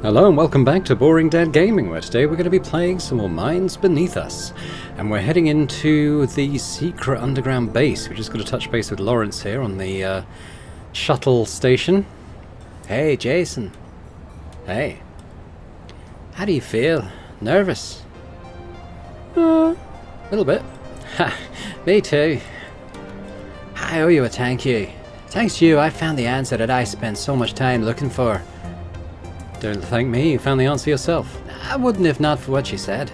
Hello and welcome back to Boring Dad Gaming, where today we're going to be playing some more Minds Beneath Us. And we're heading into the secret underground base. We just got to touch base with Lawrence here on the shuttle station. Hey, Jason. Hey. How do you feel? Nervous? A little bit. Ha, me too. I owe you a thank you. Thanks to you, I found the answer that I spent so much time looking for. Don't thank me, you found the answer yourself. I wouldn't if not for what you said.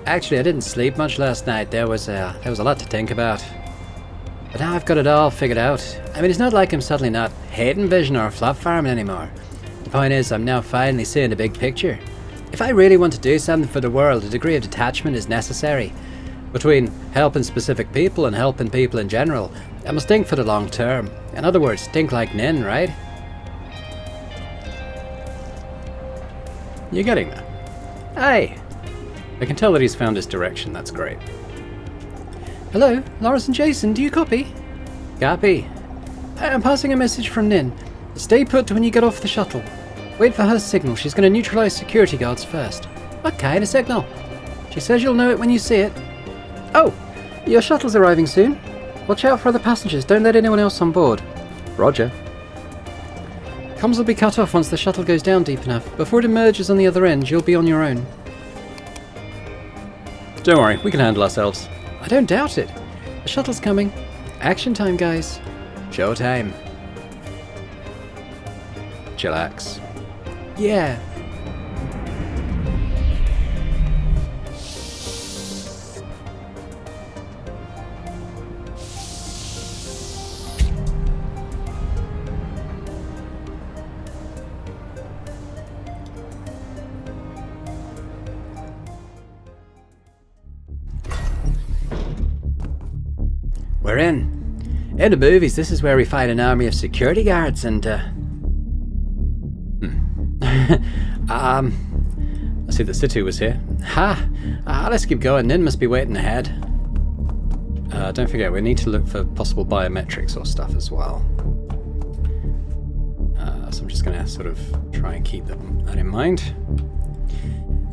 Actually, I didn't sleep much last night. There was a lot to think about. But now I've got it all figured out. I mean, it's not like I'm suddenly not hating Vision or flop farming anymore. The point is, I'm now finally seeing the big picture. If I really want to do something for the world, a degree of detachment is necessary. Between helping specific people and helping people in general, I must think for the long term. In other words, think like Nin, right? You getting that? Hey! I can tell that he's found his direction, that's great. Hello, Lawrence and Jason, do you copy? Copy. I'm passing a message from Nin. Stay put when you get off the shuttle. Wait for her signal, she's going to neutralize security guards first. What kind of signal? She says you'll know it when you see it. Oh, your shuttle's arriving soon. Watch out for other passengers, don't let anyone else on board. Roger. Comms will be cut off once the shuttle goes down deep enough. Before it emerges on the other end, you'll be on your own. Don't worry, we can handle ourselves. I don't doubt it. The shuttle's coming. Action time, guys. Show time. Chillax. Yeah. We're in. In the movies, this is where we fight an army of security guards and, I see that Situ was here. Ha! Let's keep going. Nin must be waiting ahead. Don't forget, we need to look for possible biometrics or stuff as well. So I'm just gonna sort of try and keep that in mind.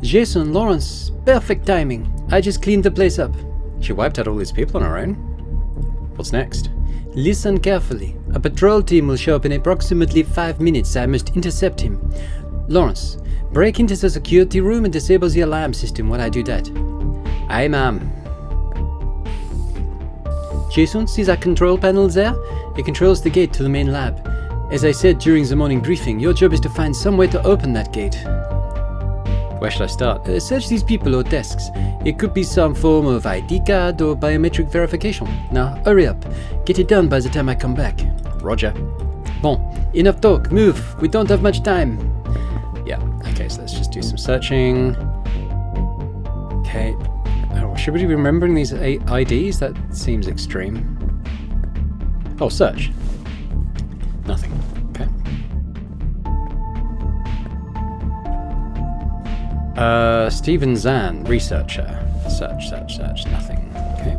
Jason, Lawrence, perfect timing. I just cleaned the place up. She wiped out all these people on her own. What's next? Listen carefully. A patrol team will show up in approximately 5 minutes. I must intercept him. Lawrence, break into the security room and disable the alarm system while I do that. Aye, ma'am. Jason, see that control panel there? It controls the gate to the main lab. As I said during the morning briefing, your job is to find some way to open that gate. Where should I start? Search these people or desks. It could be some form of ID card or biometric verification. Now, hurry up. Get it done by the time I come back. Roger. Bon, enough talk. Move. We don't have much time. Yeah, okay, so let's just do some searching. Okay. Oh, should we be remembering these IDs? That seems extreme. Oh, search. Nothing. Okay. Stephen Zahn, researcher. Search, nothing. Okay.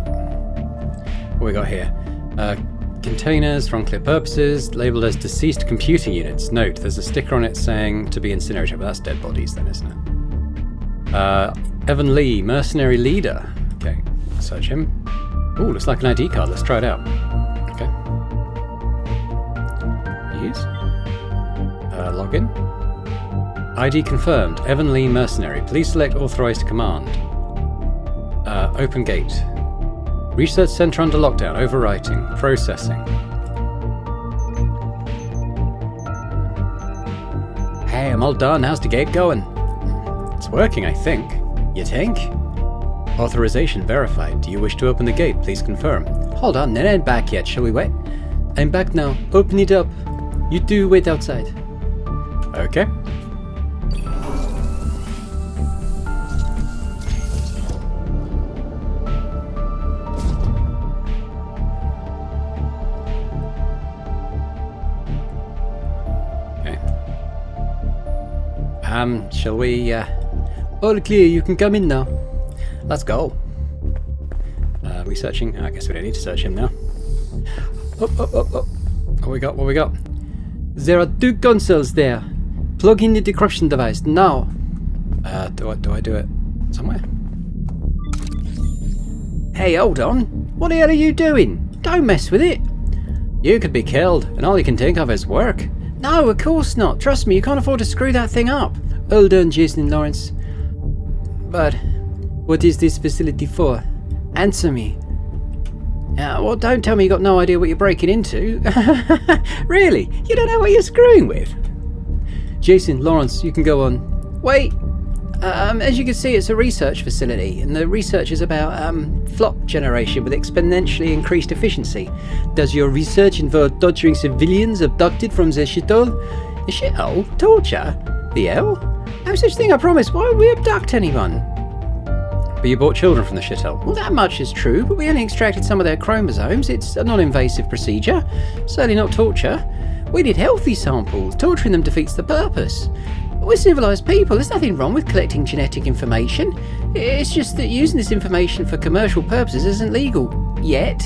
What we got here? Containers for unclear purposes, labelled as deceased computing units. Note, there's a sticker on it saying to be incinerated, but that's dead bodies then, isn't it? Evan Lee, mercenary leader. Okay, search him. Ooh, looks like an ID card. Let's try it out. Okay. Use. Login. ID confirmed. Evan Lee, mercenary. Please select authorized command. Open gate. Research center under lockdown. Overwriting. Processing. Hey, I'm all done. How's the gate going? It's working, I think. You think? Authorization verified. Do you wish to open the gate? Please confirm. Hold on, Nin ain't back yet. Shall we wait? I'm back now. Open it up. You two wait outside. Okay. Shall we, all clear, you can come in now. Let's go. We searching? I guess we don't need to search him now. Oh. What we got? There are 2 consoles there. Plug in the decryption device now. Do I do it somewhere? Hey, hold on. What the hell are you doing? Don't mess with it. You could be killed, and all you can think of is work. No, of course not. Trust me, you can't afford to screw that thing up. Hold on, Jason and Lawrence. But what is this facility for? Answer me. Well, don't tell me you got no idea what you're breaking into. Really? You don't know what you're screwing with? Jason, Lawrence, you can go on. Wait. As you can see, it's a research facility, and the research is about flop generation with exponentially increased efficiency. Does your research involve torturing civilians abducted from the shithole? The shithole? Torture? The hell? No such thing, I promise. Why would we abduct anyone? But you brought children from the shithole. Well, that much is true, but we only extracted some of their chromosomes. It's a non-invasive procedure. Certainly not torture. We did healthy samples. Torturing them defeats the purpose. We're civilised people. There's nothing wrong with collecting genetic information. It's just that using this information for commercial purposes isn't legal. Yet.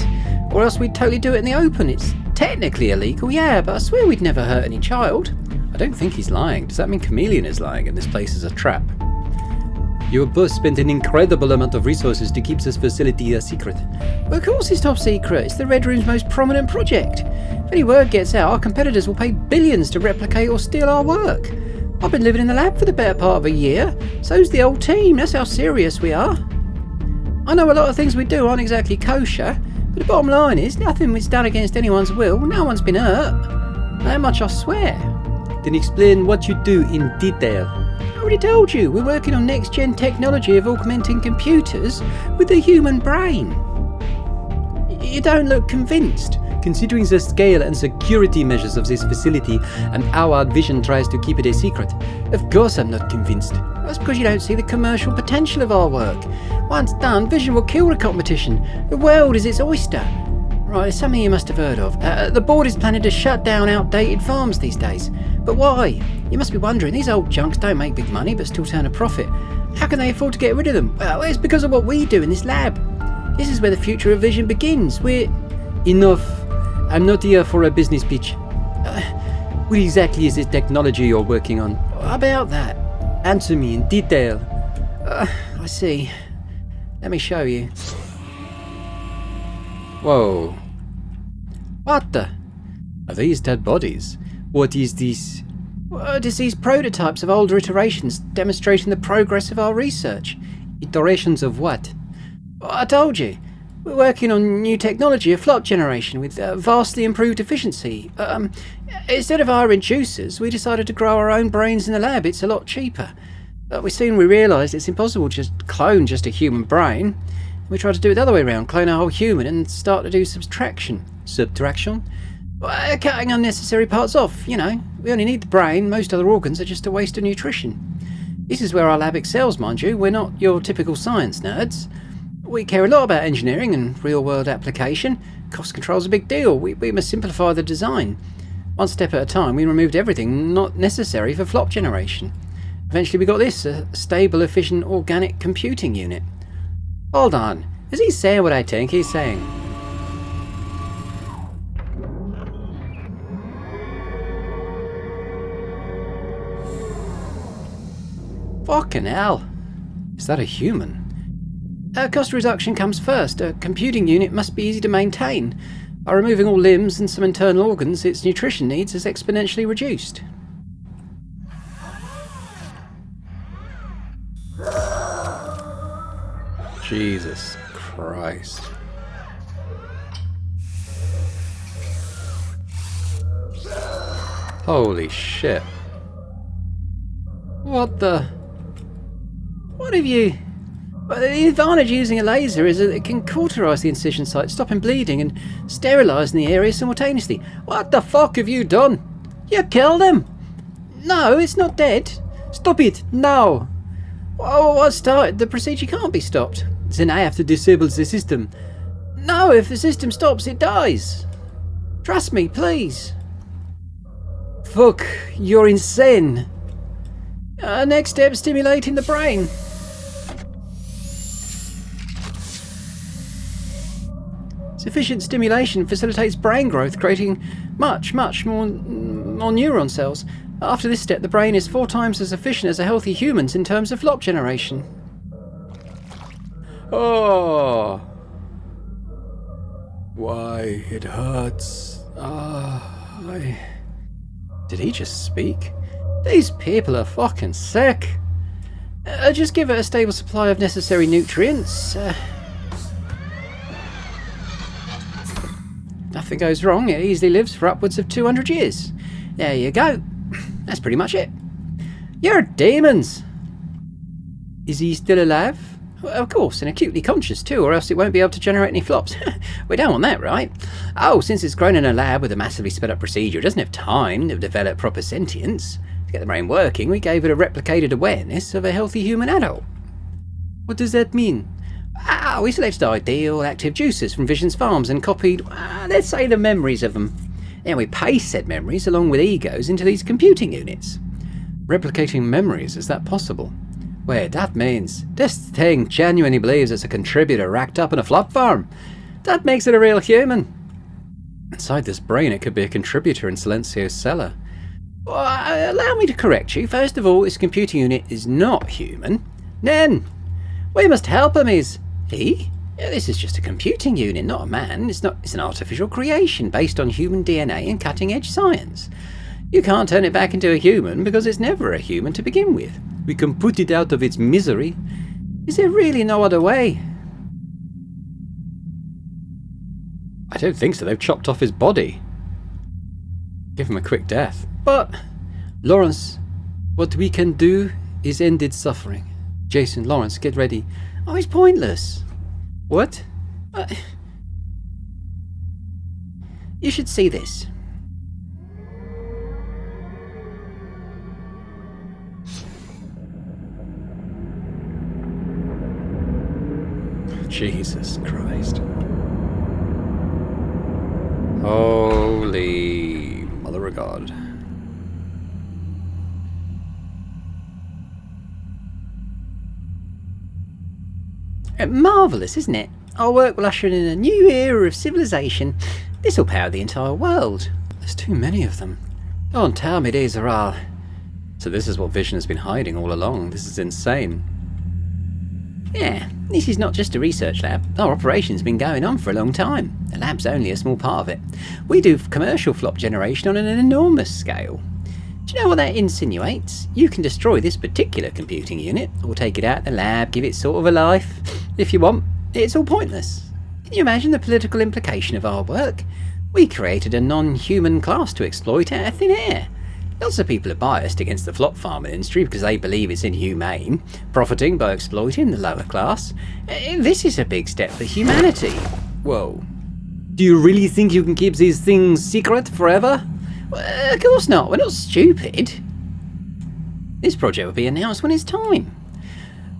Or else we'd totally do it in the open. It's technically illegal, yeah, but I swear we'd never hurt any child. I don't think he's lying. Does that mean Chameleon is lying and this place is a trap? Your boss spent an incredible amount of resources to keep this facility a secret. Well, of course it's top secret. It's the Red Room's most prominent project. If any word gets out, our competitors will pay billions to replicate or steal our work. I've been living in the lab for the better part of a year. So's the whole team. That's how serious we are. I know a lot of things we do aren't exactly kosher, but the bottom line is nothing was done against anyone's will. No one's been hurt. That much I swear. Then explain what you do in detail. I already told you, we're working on next-gen technology of augmenting computers with the human brain. You don't look convinced. Considering the scale and security measures of this facility and how our vision tries to keep it a secret, of course I'm not convinced. That's because you don't see the commercial potential of our work. Once done, vision will kill the competition. The world is its oyster. Right, it's something you must have heard of. The board is planning to shut down outdated farms these days. But why? You must be wondering, these old junks don't make big money but still turn a profit. How can they afford to get rid of them? Well, it's because of what we do in this lab. This is where the future of vision begins. We're... Enough. I'm not here for a business pitch. What exactly is this technology you're working on? About that. Answer me in detail. I see. Let me show you. Whoa. What the? Are these dead bodies? What is this? What is these prototypes of older iterations demonstrating the progress of our research? Iterations of what? I told you. We're working on new technology of flop generation with vastly improved efficiency. Instead of hiring juicers, we decided to grow our own brains in the lab. It's a lot cheaper. We soon realised it's impossible to just clone just a human brain. We tried to do it the other way around, clone a whole human and start to do subtraction. Subtraction? Cutting unnecessary parts off, you know. We only need the brain, most other organs are just a waste of nutrition. This is where our lab excels, mind you. We're not your typical science nerds. We care a lot about engineering and real-world application. Cost control's a big deal. We must simplify the design. One step at a time, we removed everything not necessary for flop generation. Eventually we got this, a stable, efficient, organic computing unit. Hold on. Is he saying what I think he's saying? Fucking hell. Is that a human? Cost reduction comes first. A computing unit must be easy to maintain. By removing all limbs and some internal organs, its nutrition needs is exponentially reduced. Jesus Christ. Holy shit. What the... What have you... Well, the advantage of using a laser is that it can cauterise the incision site, stopping bleeding and sterilising the area simultaneously. What the fuck have you done? You killed him! No, it's not dead. Stop it, now! What started? The procedure can't be stopped. Then I have to disable the system. No, if the system stops, it dies. Trust me, please. Fuck, you're insane. Next step, stimulating the brain. Sufficient stimulation facilitates brain growth, creating much more neuron cells. After this step, the brain is 4 times as efficient as a healthy human's in terms of flop generation. Oh. Why, it hurts. Did he just speak? These people are fucking sick. Just give it a stable supply of necessary nutrients. Nothing goes wrong. It easily lives for upwards of 200 years. There you go. That's pretty much it. You're demons. Is he still alive? Well, of course, and acutely conscious too, or else it won't be able to generate any flops. We don't want that, right? Oh, since it's grown in a lab with a massively sped up procedure, it doesn't have time to develop proper sentience. To get the brain working, we gave it a replicated awareness of a healthy human adult. What does that mean? We selected ideal active juices from Vision's farms and copied, let's say, the memories of them. Then we paste said memories along with egos into these computing units. Replicating memories, is that possible? Wait, that means this thing genuinely believes it's a contributor racked up in a flop farm. That makes it a real human. Inside this brain, it could be a contributor in Silencio's cellar. Well, allow me to correct you. First of all, this computing unit is not human. Then, we must help him. Is he? This is just a computing unit, not a man. It's an artificial creation based on human DNA and cutting-edge science. You can't turn it back into a human because it's never a human to begin with. We can put it out of its misery. Is there really no other way? I don't think so. They've chopped off his body. Give him a quick death. But, Lawrence, what we can do is end its suffering. Jason, Lawrence, get ready. Oh, it's pointless. What? You should see this. Jesus Christ. Holy Mother of God. Marvellous, isn't it? Our work will usher in a new era of civilization. This will power the entire world. There's too many of them. Don't tell me these are all... So this is what Vision has been hiding all along. This is insane. Yeah, this is not just a research lab. Our operation's been going on for a long time. The lab's only a small part of it. We do commercial flop generation on an enormous scale. Do you know what that insinuates? You can destroy this particular computing unit, or take it out of the lab, give it sort of a life. If you want, it's all pointless. Can you imagine the political implication of our work? We created a non-human class to exploit out of thin air. Lots of people are biased against the flop farming industry because they believe it's inhumane, profiting by exploiting the lower class. This is a big step for humanity. Whoa. Do you really think you can keep these things secret forever? Well, of course not. We're not stupid. This project will be announced when it's time.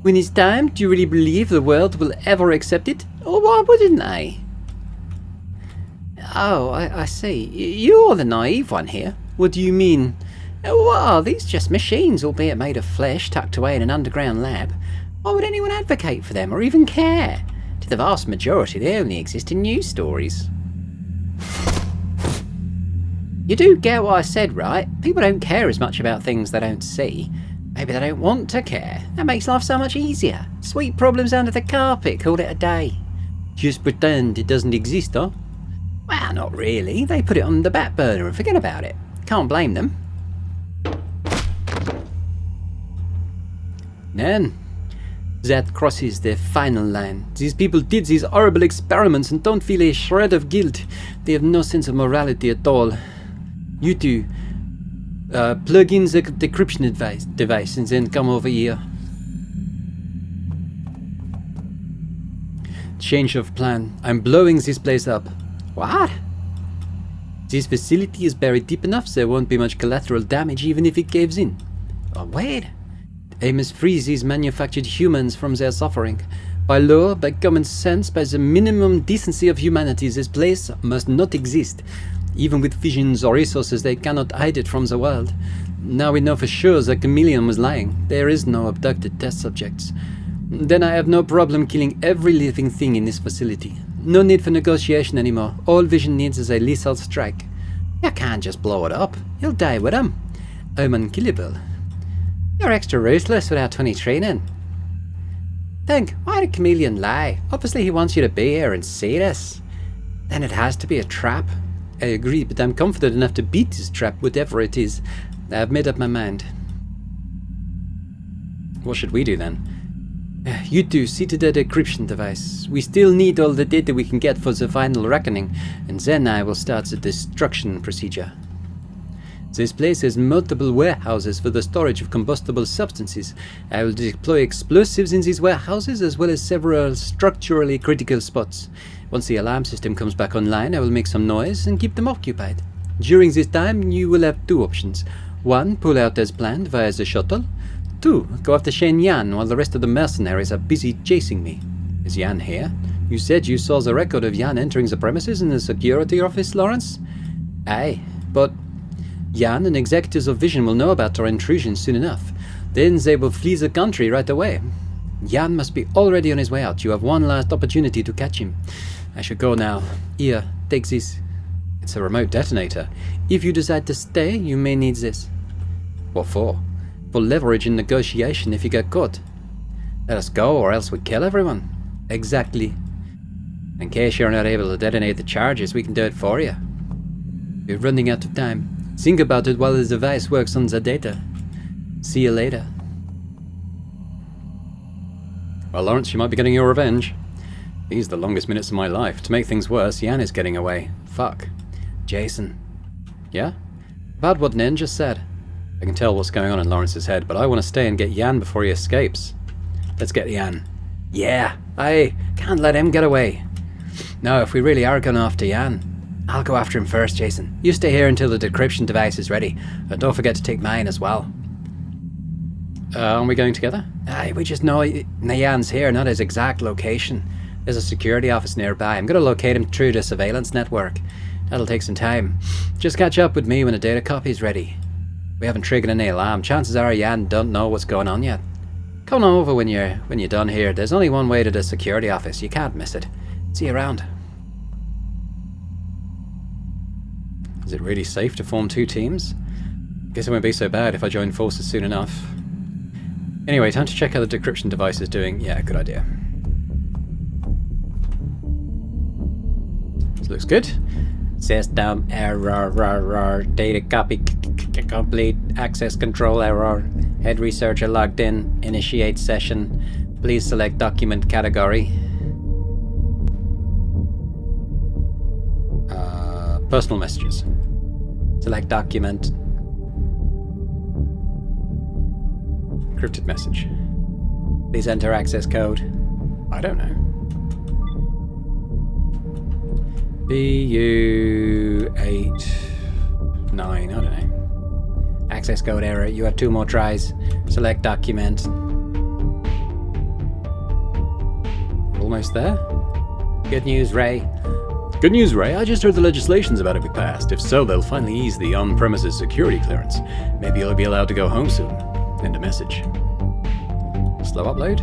When it's time, do you really believe the world will ever accept it? Or why wouldn't they? Oh, I see. You're the naive one here. What do you mean? What are these? Just machines, albeit made of flesh, tucked away in an underground lab. Why would anyone advocate for them or even care? To the vast majority, they only exist in news stories. You do get what I said, right? People don't care as much about things they don't see. Maybe they don't want to care. That makes life so much easier. Sweep problems under the carpet, call it a day. Just pretend it doesn't exist, huh? Well, not really. They put it on the back burner and forget about it. Can't blame them. Then, that crosses the final line. These people did these horrible experiments and don't feel a shred of guilt. They have no sense of morality at all. You two, plug in the decryption device and then come over here. Change of plan. I'm blowing this place up. What? This facility is buried deep enough so there won't be much collateral damage even if it caves in. Oh, wait. The aim is freeze these manufactured humans from their suffering. By law, by common sense, by the minimum decency of humanity, this place must not exist. Even with visions or resources, they cannot hide it from the world. Now we know for sure the chameleon was lying. There is no abducted test subjects. Then I have no problem killing every living thing in this facility. No need for negotiation anymore. All Vision needs is a lethal strike. You can't just blow it up. You'll die with him. I'm unkillable. You're extra ruthless without 20 training. Think, why did Chameleon lie? Obviously he wants you to be here and see this. Then it has to be a trap. I agree, but I'm confident enough to beat this trap, whatever it is. I've made up my mind. What should we do then? You two, see to the decryption device. We still need all the data we can get for the final reckoning, and then I will start the destruction procedure. This place has multiple warehouses for the storage of combustible substances. I will deploy explosives in these warehouses as well as several structurally critical spots. Once the alarm system comes back online, I will make some noise and keep them occupied. During this time, you will have two options. 1. Pull out as planned via the shuttle. 2. Go after Shen Yan while the rest of the mercenaries are busy chasing me. Is Yan here? You said you saw the record of Yan entering the premises in the security office, Lawrence? Aye, but Yan and executives of Vision will know about our intrusion soon enough. Then they will flee the country right away. Yan must be already on his way out. You have one last opportunity to catch him. I should go now. Here, take this. It's a remote detonator. If you decide to stay, you may need this. What for? For leverage in negotiation if you get caught. Let us go, or else we kill everyone. Exactly. In case you're not able to detonate the charges, we can do it for you. We're running out of time. Think about it while the device works on the data. See you later. Well, Lawrence, you might be getting your revenge. These are the longest minutes of my life. To make things worse, Yan is getting away. Fuck. Jason. Yeah? About what Nen just said. I can tell what's going on in Lawrence's head, but I want to stay and get Yan before he escapes. Let's get Yan. Yeah, I can't let him get away. No, if we really are going after Yan, I'll go after him first, Jason. You stay here until the decryption device is ready. And don't forget to take mine as well. Aren't we going together? Aye, we just know Yan's here, not his exact location. There's a security office nearby. I'm going to locate him through the surveillance network. That'll take some time. Just catch up with me when a data copy is ready. We haven't triggered any alarm. Chances are Yan don't know what's going on yet. Come on over when you're done here. There's only one way to the security office. You can't miss it. See you around. Is it really safe to form two teams? Guess it won't be so bad if I join forces soon enough. Anyway, time to check how the decryption device is doing. Yeah, good idea. This looks good. System error, data copy complete, access control error, head researcher logged in, initiate session, please select document category. Personal messages. Select document. Encrypted message. Please enter access code. I don't know. BU89, I don't know. Access code error, you have 2 more tries. Select document. Almost there. Good news, Ray. Good news, Ray. I just heard the legislation's about to be passed. If so, they'll finally ease the on-premises security clearance. Maybe you'll be allowed to go home soon. End a message. Slow upload?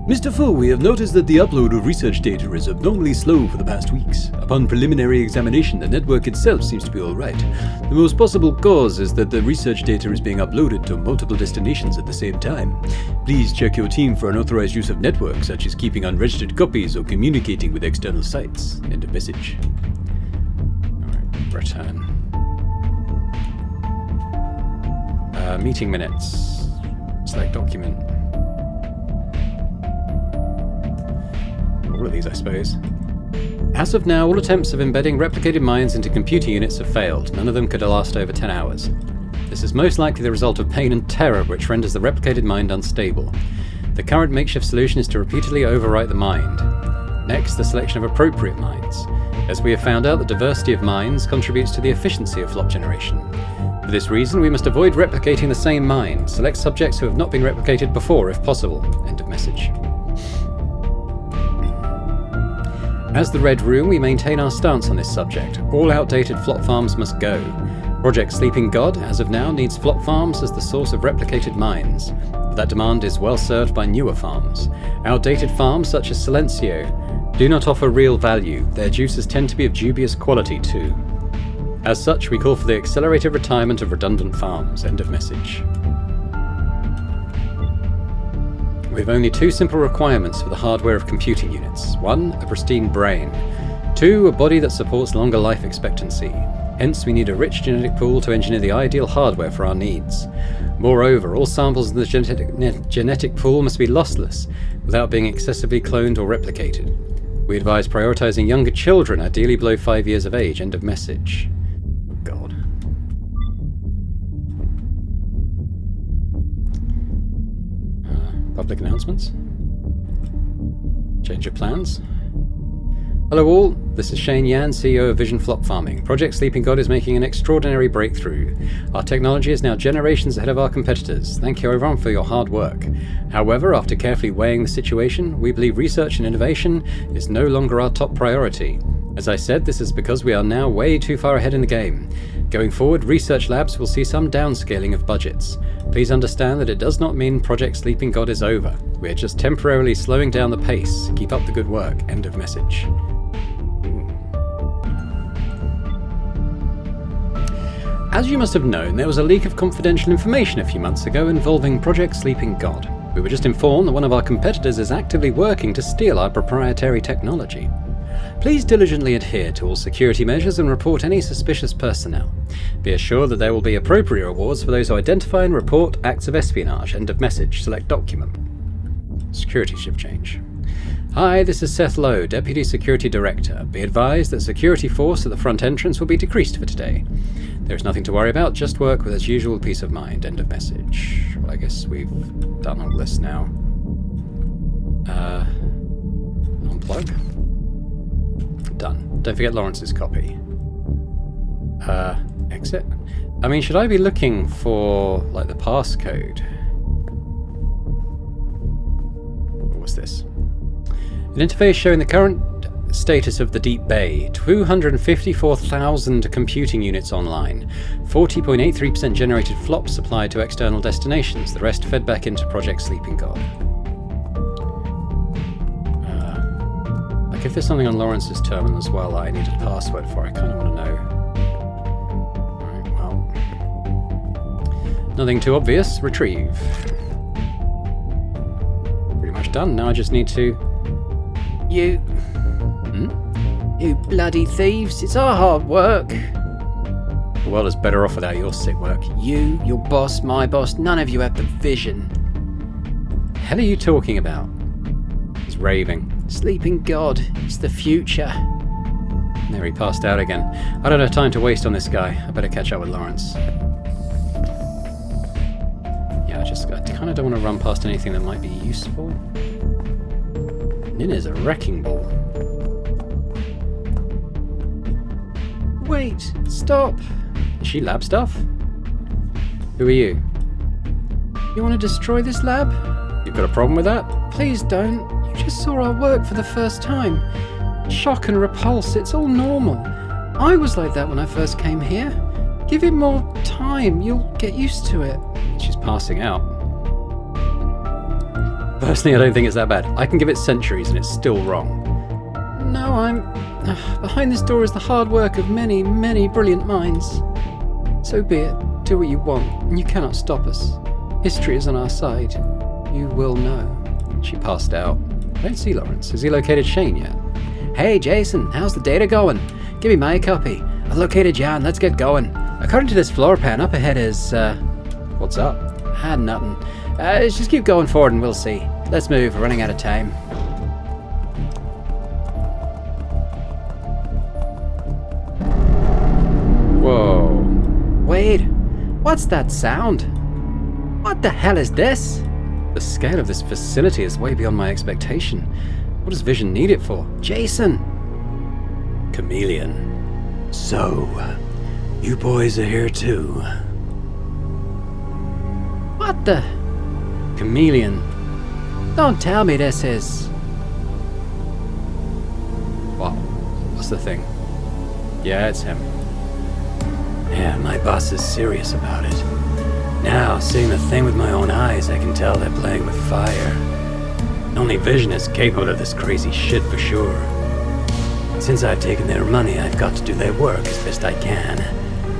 Mr. Fu, we have noticed that the upload of research data is abnormally slow for the past weeks. Upon preliminary examination, the network itself seems to be alright. The most possible cause is that the research data is being uploaded to multiple destinations at the same time. Please check your team for unauthorized use of networks, such as keeping unregistered copies or communicating with external sites. End of message. Alright, return. Meeting minutes. Select document. All of these, I suppose. As of now, all attempts of embedding replicated minds into computer units have failed. None of them could last over 10 hours. This is most likely the result of pain and terror, which renders the replicated mind unstable. The current makeshift solution is to repeatedly overwrite the mind. Next, the selection of appropriate minds. As we have found out, the diversity of minds contributes to the efficiency of flop generation. For this reason, we must avoid replicating the same mind. Select subjects who have not been replicated before, if possible. End of message. As the Red Room, we maintain our stance on this subject. All outdated flop farms must go. Project Sleeping God, as of now, needs flop farms as the source of replicated minds. That demand is well served by newer farms. Outdated farms, such as Silencio, do not offer real value. Their juices tend to be of dubious quality too. As such, we call for the accelerated retirement of redundant farms. End of message. We have only 2 simple requirements for the hardware of computing units. 1, a pristine brain. 2, a body that supports longer life expectancy. Hence, we need a rich genetic pool to engineer the ideal hardware for our needs. Moreover, all samples in the genetic pool must be lossless, without being excessively cloned or replicated. We advise prioritizing younger children, ideally below 5 years of age. End of message. Oh God. Public announcements. Change of plans. Hello all, this is Shane Yan, CEO of Vision Flop Farming. Project Sleeping God is making an extraordinary breakthrough. Our technology is now generations ahead of our competitors. Thank you everyone for your hard work. However, after carefully weighing the situation, we believe research and innovation is no longer our top priority. As I said, this is because we are now way too far ahead in the game. Going forward, research labs will see some downscaling of budgets. Please understand that it does not mean Project Sleeping God is over. We are just temporarily slowing down the pace. Keep up the good work. End of message. As you must have known, there was a leak of confidential information a few months ago involving Project Sleeping God. We were just informed that one of our competitors is actively working to steal our proprietary technology. Please diligently adhere to all security measures and report any suspicious personnel. Be assured that there will be appropriate rewards for those who identify and report acts of espionage. End of message. Select document. Security shift change. Hi, this is Seth Lowe, Deputy Security Director. Be advised that security force at the front entrance will be decreased for today. There is nothing to worry about, just work with as usual peace of mind. End of message. Well, I guess we've done all this now. Unplug. Done. Don't forget Lawrence's copy. Exit. I mean, should I be looking for, like, the passcode? What's this? An interface showing the current status of the Deep Bay. 254,000 computing units online. 40.83% generated flops supplied to external destinations. The rest fed back into Project Sleeping God. Like if there's something on Lawrence's terminal as well I need a password for, I kind of want to know. Alright, well. Nothing too obvious. Retrieve. Pretty much done. Now I just need to... You bloody thieves, it's our hard work. The world is better off without your sick work. You, your boss, my boss, none of you have the vision. The hell are you talking about? He's raving. Sleeping God, it's the future. There, he passed out again. I don't have time to waste on this guy. I better catch up with Lawrence. Yeah, I kind of don't want to run past anything that might be useful. Nina's a wrecking ball. Wait, stop. Is she lab stuff? Who are you? You want to destroy this lab? You've got a problem with that? Please don't. You just saw our work for the first time. Shock and repulse, it's all normal. I was like that when I first came here. Give it more time, you'll get used to it. She's passing out. Personally, I don't think it's that bad. I can give it centuries and it's still wrong. No, behind this door is the hard work of many, many brilliant minds. So be it. Do what you want, and you cannot stop us. History is on our side. You will know. She passed out. I don't see Lawrence. Has he located Shane yet? Hey, Jason, how's the data going? Give me my copy. I've located Jan. Let's get going. According to this floor plan, up ahead is, What's up? Nothing. Let's just keep going forward and we'll see. Let's move. We're running out of time. Whoa. Wait. What's that sound? What the hell is this? The scale of this facility is way beyond my expectation. What does Vision need it for? Jason! Chameleon. So, you boys are here too. What the? Chameleon. Don't tell me this is... What? What's the thing? Yeah, it's him. Yeah, my boss is serious about it. Now, seeing the thing with my own eyes, I can tell they're playing with fire. Only Vision is capable of this crazy shit for sure. Since I've taken their money, I've got to do their work as best I can.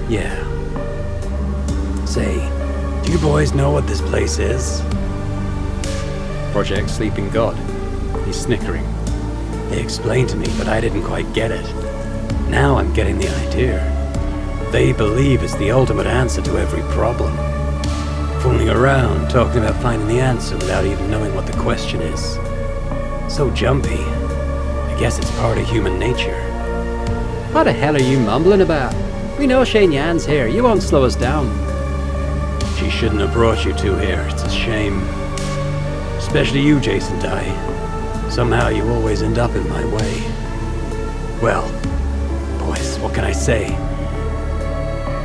Yeah. Say, do you boys know what this place is? Project Sleeping God. He's snickering. They explained to me, but I didn't quite get it. Now I'm getting the idea. They believe it's the ultimate answer to every problem. Fooling around, talking about finding the answer without even knowing what the question is. So jumpy. I guess it's part of human nature. What the hell are you mumbling about? We know Shane Yan's here. You won't slow us down. She shouldn't have brought you two here. It's a shame. Especially you, Jason Dye. Somehow you always end up in my way. Well, boys, what can I say?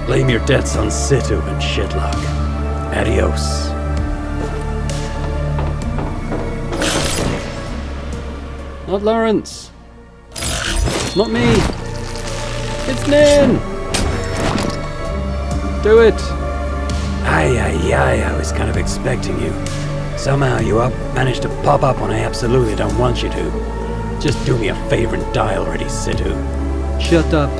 Blame your debts on Situ and Shitlock. Adios. Not Lawrence. Not me. It's Nin. Do it. I was kind of expecting you. Somehow you managed to pop up when I absolutely don't want you to. Just do me a favor and die already, Situ. Shut up.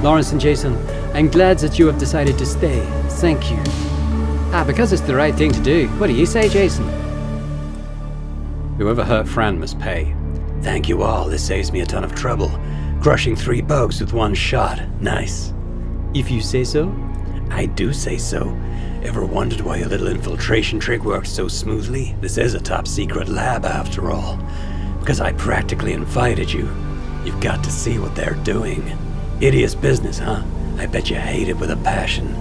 Lawrence and Jason, I'm glad that you have decided to stay. Thank you. Because it's the right thing to do. What do you say, Jason? Whoever hurt Fran must pay. Thank you all. This saves me a ton of trouble. Crushing 3 bugs with 1 shot. Nice. If you say so. I do say so. Ever wondered why your little infiltration trick worked so smoothly? This is a top secret lab after all. Because I practically invited you. You've got to see what they're doing. Hideous business, huh? I bet you hate it with a passion.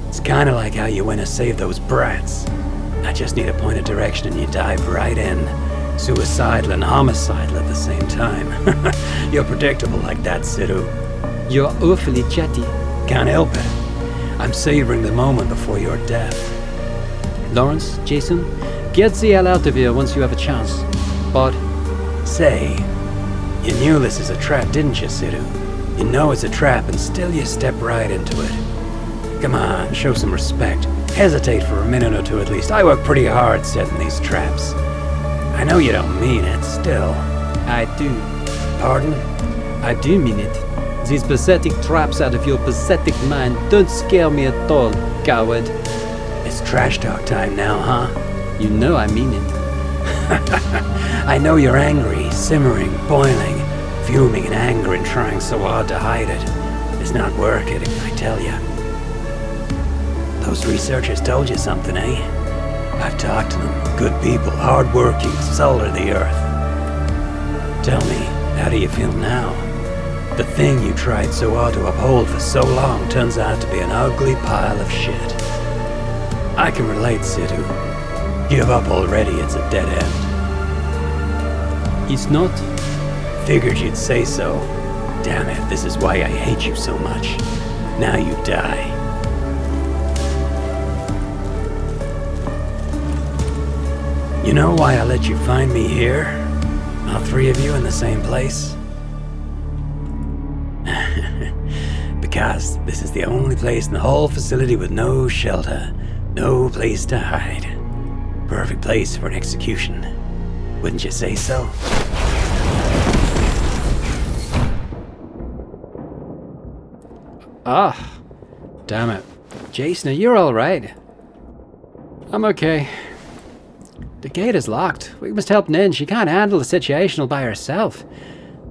It's kinda like how you went to save those brats. I just need a point of direction and you dive right in. Suicidal and homicidal at the same time. You're predictable like that, Situ. You're awfully chatty. Can't help it. I'm savoring the moment before your death. Lawrence, Jason, get the hell out of here once you have a chance. But, say, you knew this is a trap, didn't you, Situ? You know it's a trap and still you step right into it. Come on, show some respect. Hesitate for a minute or two at least. I work pretty hard setting these traps. I know you don't mean it, still. I do. Pardon? I do mean it. These pathetic traps out of your pathetic mind don't scare me at all, coward. It's trash talk time now, huh? You know I mean it. I know you're angry, simmering, boiling, fuming in anger and trying so hard to hide it. It's not working, I tell you. Those researchers told you something, eh? I've talked to them. Good people, hard-working, soul of the earth. Tell me, how do you feel now? The thing you tried so hard to uphold for so long turns out to be an ugly pile of shit. I can relate, Situ. Give up already, it's a dead end. It's not? Figured you'd say so. Damn it, this is why I hate you so much. Now you die. You know why I let you find me here? All 3 of you in the same place? Because this is the only place in the whole facility with no shelter, no place to hide. Perfect place for an execution. Wouldn't you say so? Ah, damn it. Jason, you're alright. I'm okay. The gate is locked. We must help Nin. She can't handle the situation all by herself.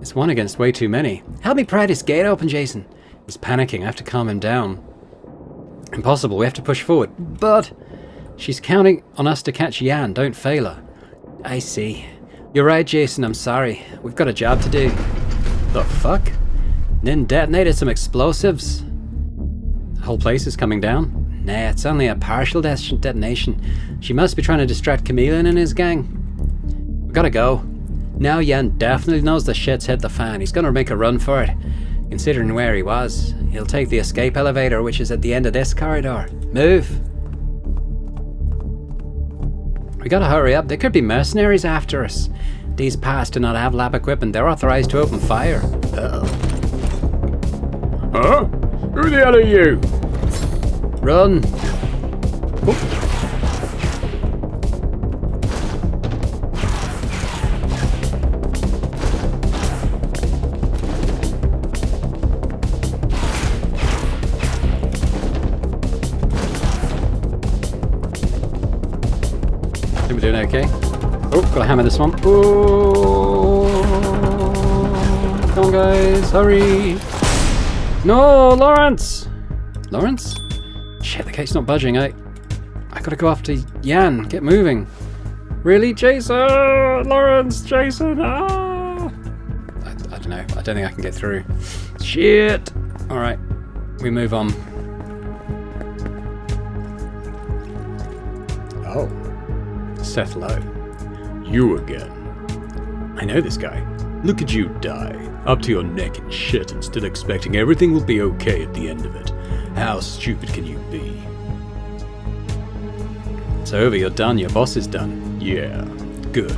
It's 1 against way too many. Help me pry this gate open, Jason. He's panicking. I have to calm him down. Impossible. We have to push forward. But she's counting on us to catch Yan. Don't fail her. I see. You're right, Jason. I'm sorry. We've got a job to do. The fuck? Nin detonated some explosives? The whole place is coming down? Nah, it's only a partial detonation. She must be trying to distract Chameleon and his gang. We gotta go. Now Yan definitely knows the shit's hit the fan. He's gonna make a run for it. Considering where he was, he'll take the escape elevator, which is at the end of this corridor. Move. We gotta hurry up. There could be mercenaries after us. These pass do not have lab equipment. They're authorized to open fire. Uh-oh. Huh? Who the hell are you? Run. Oop. think we're doing okay. Oh, gotta hammer this one. Oh, come on, guys, hurry! No, Lawrence! Lawrence? Shit, the gate's not budging. I gotta go after Jan. Get moving. Really, Jason? Lawrence, Jason? Ah! I don't know. I don't think I can get through. Shit! Alright, we move on. Oh. Seth Lowe. You again. I know this guy. Look at you die. Up to your neck in shit and still expecting everything will be okay at the end of it. How stupid can you be? It's over, you're done, your boss is done. Yeah, good.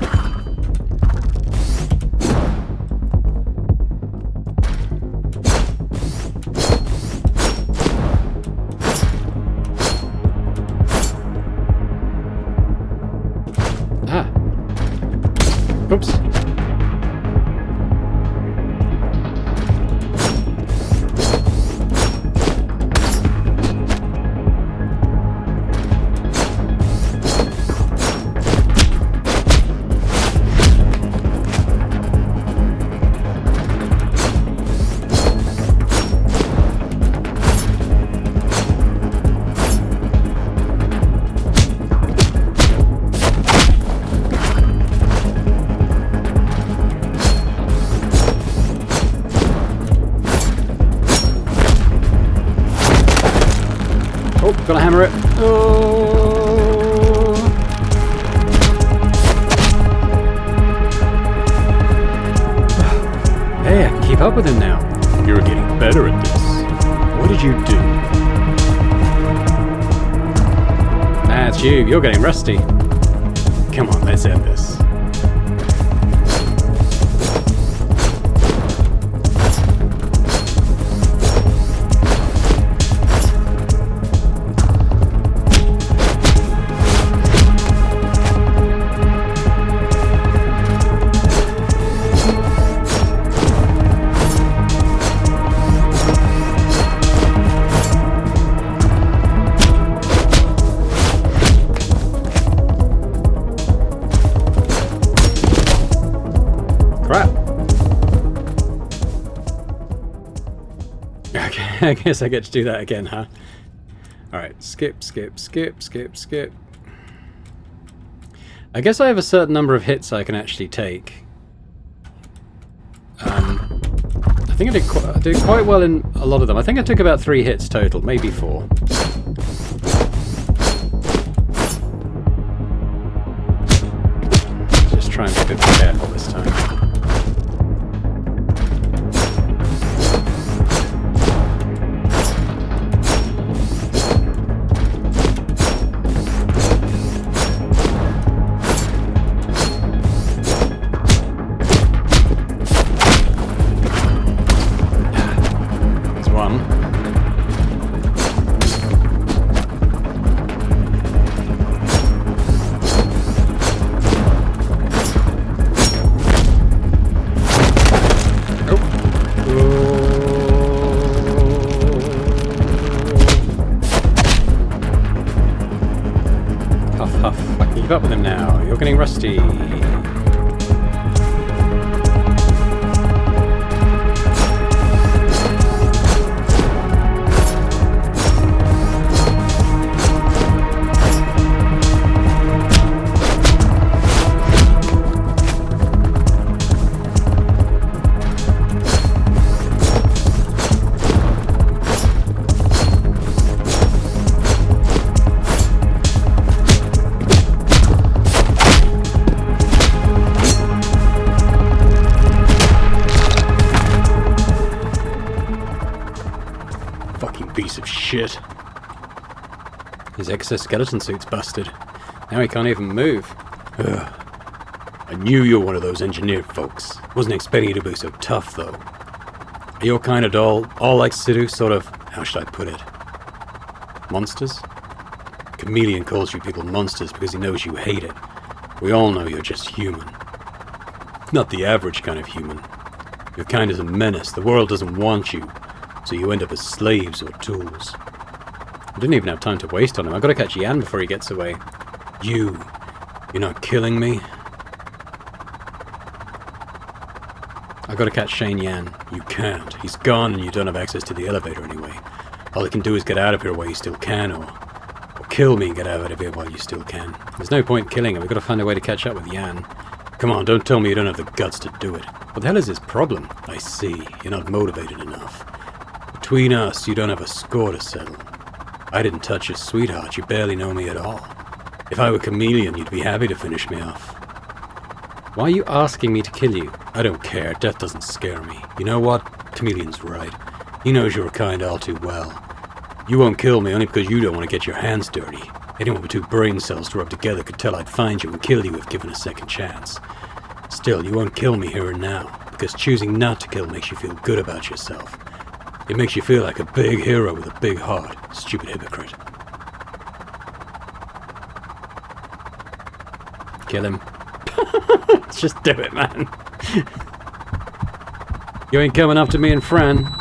Ah. Oops. Oh, gotta hammer it. Oh. Hey, I can keep up with him now. You're getting better at this. What did you do? That's you. You're getting rusty. Come on, let's end this. Crap. Okay, I guess I get to do that again, huh? Alright, skip. I guess I have a certain number of hits I can actually take. I think I did quite well in a lot of them. I think I took about 3 hits total, maybe 4. Just try and be a bit more careful this time. Keep up with him now. You're getting rusty. Piece of shit. His exoskeleton suit's busted. Now he can't even move. Ugh. I knew you were one of those engineered folks. Wasn't expecting you to be so tough, though. Are your kind of doll all like Sidhu, sort of, how should I put it? Monsters? Chameleon calls you people monsters because he knows you hate it. We all know you're just human. Not the average kind of human. Your kind is a menace. The world doesn't want you. So you end up as slaves or tools. I didn't even have time to waste on him. I've got to catch Jan before he gets away. You. You're not killing me? I gotta catch Shane Yan. You can't. He's gone and you don't have access to the elevator anyway. All he can do is get out of here while you still can, or kill me and get out of here while you still can. There's no point killing him. We've got to find a way to catch up with Yan. Come on, don't tell me you don't have the guts to do it. What the hell is his problem? I see. You're not motivated enough. Between us, you don't have a score to settle. I didn't touch your sweetheart. You barely know me at all. If I were Chameleon, you'd be happy to finish me off. Why are you asking me to kill you? I don't care. Death doesn't scare me. You know what? Chameleon's right. He knows your kind all too well. You won't kill me only because you don't want to get your hands dirty. Anyone with two brain cells to rub together could tell I'd find you and kill you if given a second chance. Still, you won't kill me here and now, because choosing not to kill makes you feel good about yourself. It makes you feel like a big hero with a big heart. Stupid hypocrite. Kill him. Just do it, man. You ain't coming after me and Fran.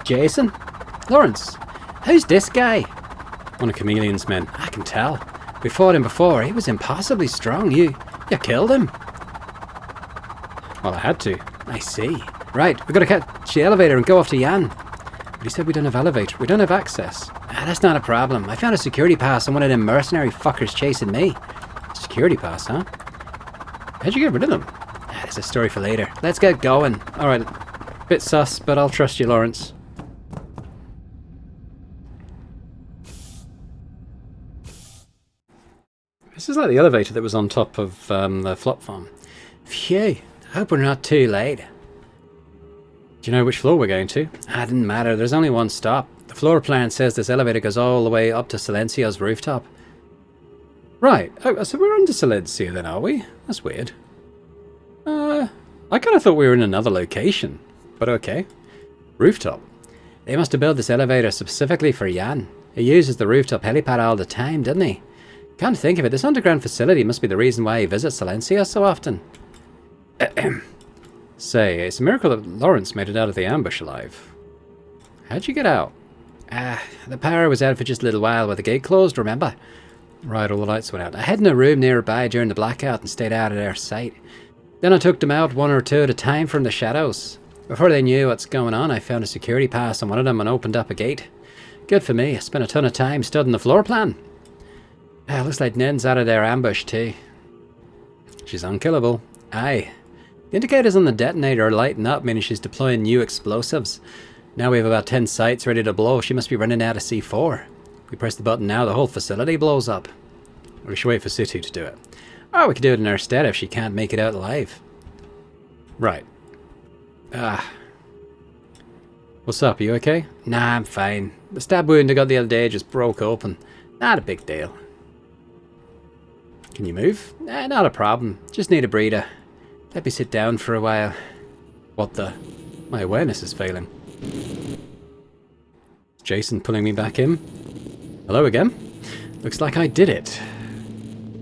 Jason? Lawrence? Who's this guy? One of Chameleon's men. I can tell. We fought him before. He was impossibly strong. You killed him? Well, I had to. I see. Right, we've got to catch the elevator and go off to Yan. But he said we don't have elevator. We don't have access. That's not a problem. I found a security pass on one of them mercenary fuckers chasing me. Security pass, huh? How'd you get rid of them? There's a story for later. Let's get going. Alright. Bit sus, but I'll trust you, Lawrence. This is like the elevator that was on top of the flop farm. Phew. Hope we're not too late. Do you know which floor we're going to? Ah, didn't matter. There's only one stop. The floor plan says this elevator goes all the way up to Silencio's rooftop. Right. Oh, so we're under Silencio then, are we? That's weird. I kind of thought we were in another location. But okay. Rooftop. They must have built this elevator specifically for Yan. He uses the rooftop helipad all the time, doesn't he? Can't think of it. This underground facility must be the reason why he visits Silencio so often. Say, it's a miracle that Lawrence made it out of the ambush alive. How'd you get out? The power was out for just a little while while the gate closed, remember? Right, all the lights went out. I hid in a room nearby during the blackout and stayed out of their sight. Then I took them out one or two at a time from the shadows. Before they knew what's going on, I found a security pass on one of them and opened up a gate. Good for me. I spent a ton of time studying the floor plan. Looks like Nen's out of their ambush too. She's unkillable. Aye. The indicators on the detonator are lighting up, meaning she's deploying new explosives. Now we have about 10 sites ready to blow. She must be running out of C4. If we press the button now, the whole facility blows up. Or we should wait for Situ to do it. Or we could do it in her stead if she can't make it out alive. Right. What's up, are you okay? Nah, I'm fine. The stab wound I got the other day just broke open. Not a big deal. Can you move? Not a problem. Just need a breather. Let me sit down for a while. What the? My awareness is failing. Jason pulling me back in? Hello again? Looks like I did it.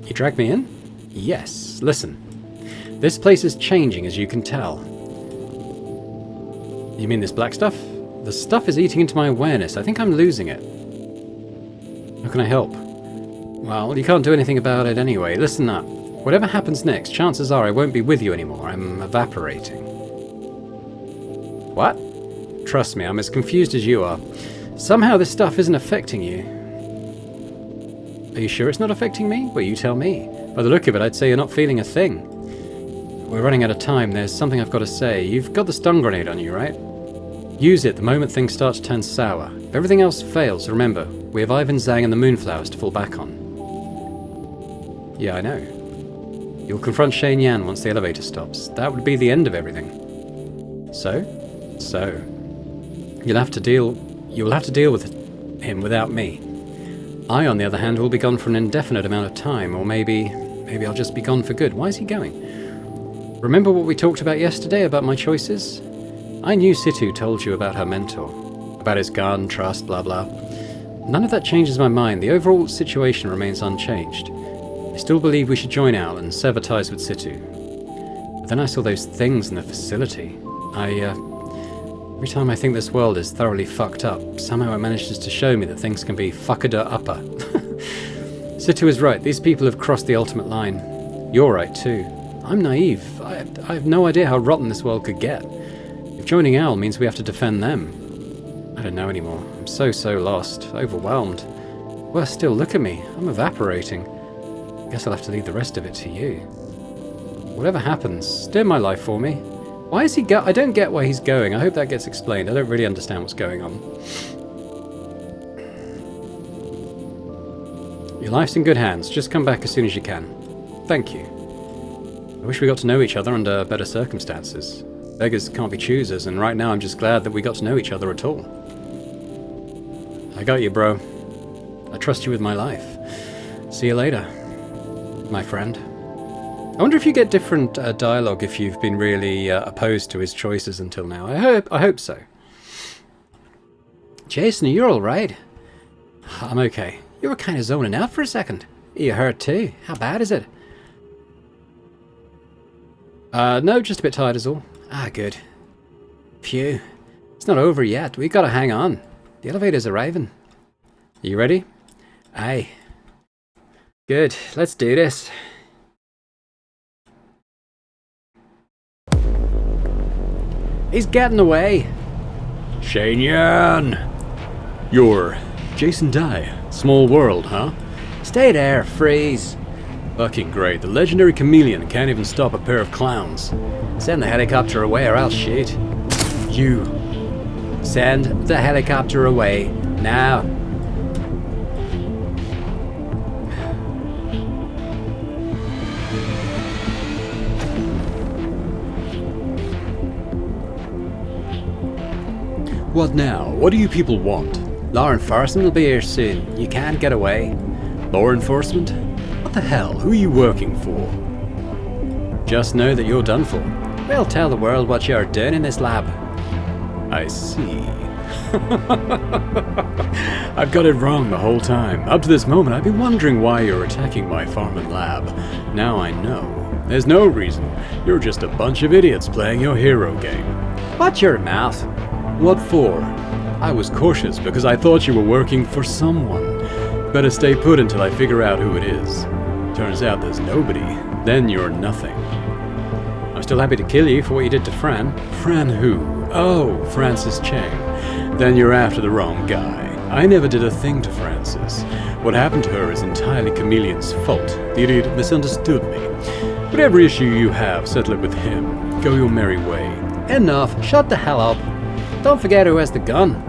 You dragged me in? Yes. Listen. This place is changing, as you can tell. You mean this black stuff? The stuff is eating into my awareness. I think I'm losing it. How can I help? Well, you can't do anything about it anyway. Listen up. Whatever happens next, chances are I won't be with you anymore. I'm evaporating. What? Trust me, I'm as confused as you are. Somehow this stuff isn't affecting you. Are you sure it's not affecting me? Well, you tell me. By the look of it, I'd say you're not feeling a thing. We're running out of time. There's something I've got to say. You've got the stun grenade on you, right? Use it the moment things start to turn sour. If everything else fails, remember, we have Ivan Zhang and the Moonflowers to fall back on. Yeah, I know. You'll confront Shane Yan once the elevator stops. That would be the end of everything. So? You'll have to deal with him without me. I, on the other hand, will be gone for an indefinite amount of time, or maybe I'll just be gone for good. Why is he going? Remember what we talked about yesterday about my choices? I knew Situ told you about her mentor, about his gun, trust, blah blah. None of that changes my mind. The overall situation remains unchanged. I still believe we should join Al and sever ties with Situ. But then I saw those things in the facility. Every time I think this world is thoroughly fucked up, somehow it manages to show me that things can be fuckeder-upper. Situ is right, these people have crossed the ultimate line. You're right too. I'm naive. I have no idea how rotten this world could get. If joining Owl means we have to defend them, I don't know anymore. I'm so lost, overwhelmed. Worse still, look at me. I'm evaporating. Guess I'll have to leave the rest of it to you. Whatever happens, steer my life for me. Why is he I don't get where he's going. I hope that gets explained. I don't really understand what's going on. Your life's in good hands. Just come back as soon as you can. Thank you. I wish we got to know each other under better circumstances. Beggars can't be choosers, and right now I'm just glad that we got to know each other at all. I got you, bro. I trust you with my life. See you later, my friend. I wonder if you get different dialogue if you've been really opposed to his choices until now. I hope so. Jason, you're all right. I'm okay. You were kind of zoning out for a second. You hurt too. How bad is it? No, just a bit tired is all. Ah, good. Phew. It's not over yet. We gotta hang on. The elevator's arriving. Are you ready? Aye. Good. Let's do this. He's getting away. Shane Yan! You're Jason Dye. Small world, huh? Stay there, freeze. Fucking great. The legendary chameleon can't even stop a pair of clowns. Send the helicopter away or I'll shoot. You. Send the helicopter away. Now. What now? What do you people want? Law enforcement will be here soon. You can't get away. Law enforcement? What the hell? Who are you working for? Just know that you're done for. We'll tell the world what you're doing in this lab. I see. I've got it wrong the whole time. Up to this moment, I've been wondering why you're attacking my farm and lab. Now I know. There's no reason. You're just a bunch of idiots playing your hero game. Watch your mouth. What for? I was cautious because I thought you were working for someone. Better stay put until I figure out who it is. Turns out there's nobody. Then you're nothing. I'm still happy to kill you for what you did to Fran. Fran who? Oh, Francis Chang. Then you're after the wrong guy. I never did a thing to Francis. What happened to her is entirely Chameleon's fault. The idiot misunderstood me. Whatever issue you have, settle it with him. Go your merry way. Enough. Shut the hell up. Don't forget who has the gun.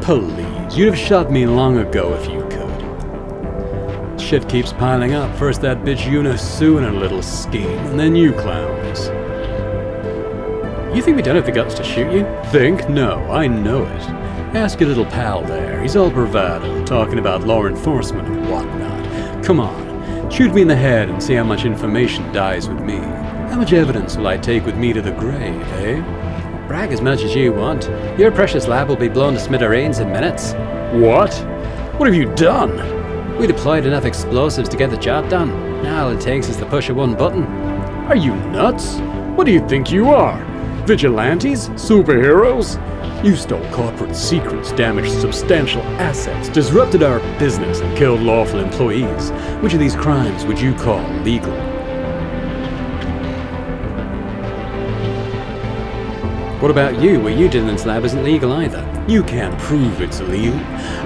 Please, you'd have shot me long ago if you could. Shit keeps piling up. First that bitch Una Sue and her little scheme, and then you clowns. You think we don't have the guts to shoot you? Think? No, I know it. Ask your little pal there. He's all bravado, talking about law enforcement and whatnot. Come on, shoot me in the head and see how much information dies with me. How much evidence will I take with me to the grave, eh? Brag as much as you want. Your precious lab will be blown to smithereens in minutes. What? What have you done? We deployed enough explosives to get the job done. Now all it takes is the push of one button. Are you nuts? What do you think you are? Vigilantes? Superheroes? You stole corporate secrets, damaged substantial assets, disrupted our business, and killed lawful employees. Which of these crimes would you call legal? What about you? What you did in this lab isn't legal either. You can't prove it's illegal.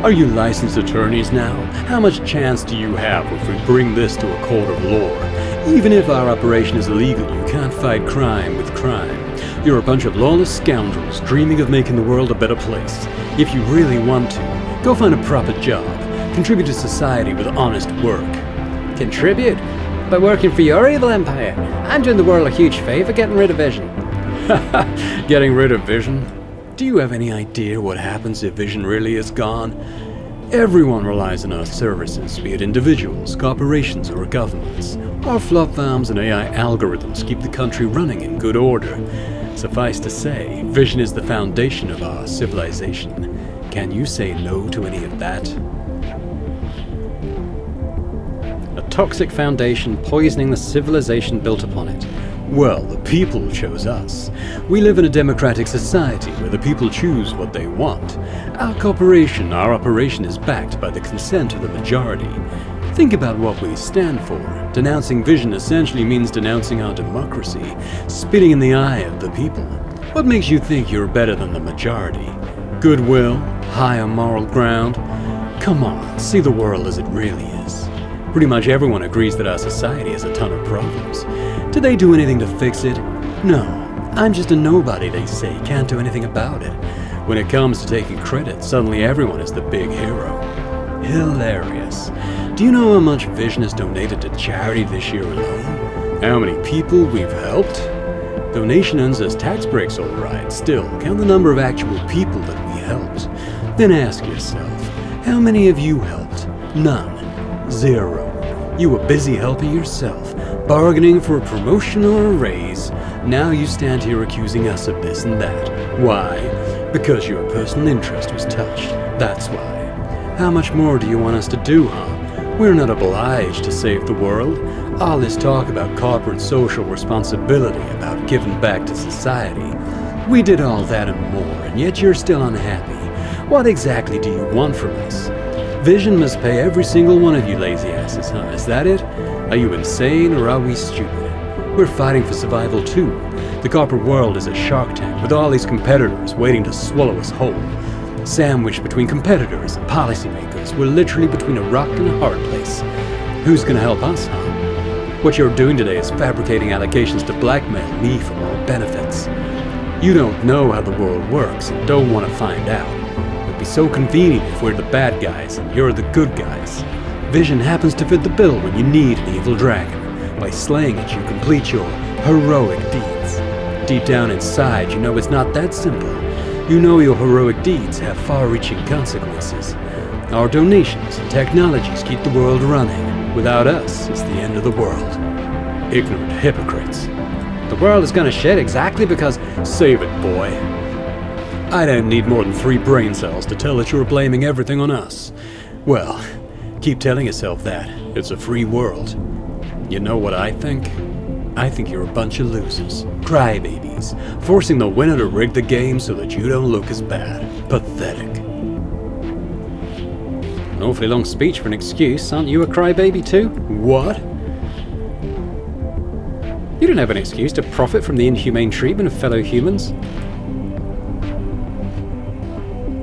Are you licensed attorneys now? How much chance do you have if we bring this to a court of law? Even if our operation is illegal, you can't fight crime with crime. You're a bunch of lawless scoundrels dreaming of making the world a better place. If you really want to, go find a proper job. Contribute to society with honest work. Contribute? By working for your evil empire. I'm doing the world a huge favor getting rid of Vision. Getting rid of Vision? Do you have any idea what happens if Vision really is gone? Everyone relies on our services, be it individuals, corporations, or governments. Our fluff farms and AI algorithms keep the country running in good order. Suffice to say, Vision is the foundation of our civilization. Can you say no to any of that? A toxic foundation poisoning the civilization built upon it. Well, the people chose us. We live in a democratic society where the people choose what they want. Our operation is backed by the consent of the majority. Think about what we stand for. Denouncing Vision essentially means denouncing our democracy, spitting in the eye of the people. What makes you think you're better than the majority? Goodwill? Higher moral ground? Come on, see the world as it really is. Pretty much everyone agrees that our society has a ton of problems. Did they do anything to fix it? No. I'm just a nobody, they say, can't do anything about it. When it comes to taking credit, suddenly everyone is the big hero. Hilarious. Do you know how much Vision has donated to charity this year alone? How many people we've helped? Donation earns us tax breaks, alright. Still, count the number of actual people that we helped. Then ask yourself, how many of you helped? None. Zero. You were busy helping yourself, bargaining for a promotion or a raise. Now you stand here accusing us of this and that. Why? Because your personal interest was touched. That's why. How much more do you want us to do, huh? We're not obliged to save the world. All this talk about corporate social responsibility, about giving back to society. We did all that and more, and yet you're still unhappy. What exactly do you want from us? Vision must pay every single one of you lazy asses, huh? Is that it? Are you insane or are we stupid? We're fighting for survival too. The corporate world is a shark tank with all these competitors waiting to swallow us whole. Sandwiched between competitors and policymakers, we're literally between a rock and a hard place. Who's gonna help us, huh? What you're doing today is fabricating allegations to blackmail me for more benefits. You don't know how the world works and don't want to find out. It'd be so convenient if we're the bad guys and you're the good guys. Vision happens to fit the bill when you need an evil dragon. By slaying it, you complete your heroic deeds. Deep down inside, you know it's not that simple. You know your heroic deeds have far-reaching consequences. Our donations and technologies keep the world running. Without us, it's the end of the world. Ignorant hypocrites. The world is gonna shit exactly because... Save it, boy. I don't need more than 3 brain cells to tell that you're blaming everything on us. Well, keep telling yourself that. It's a free world. You know what I think? I think you're a bunch of losers. Crybabies. Forcing the winner to rig the game so that you don't look as bad. Pathetic. An awfully long speech for an excuse. Aren't you a crybaby too? What? You don't have an excuse to profit from the inhumane treatment of fellow humans.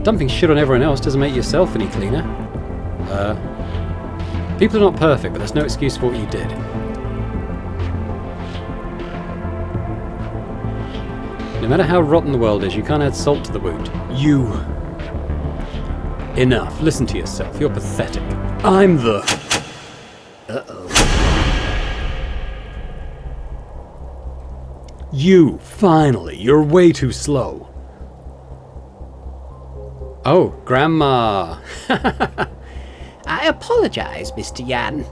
Dumping shit on everyone else doesn't make yourself any cleaner. People are not perfect, but there's no excuse for what you did. No matter how rotten the world is, you can't add salt to the wound. You... Enough. Listen to yourself. You're pathetic. I'm the... Uh-oh. You, finally. You're way too slow. Oh, Grandma. I apologize, Mr. Yan.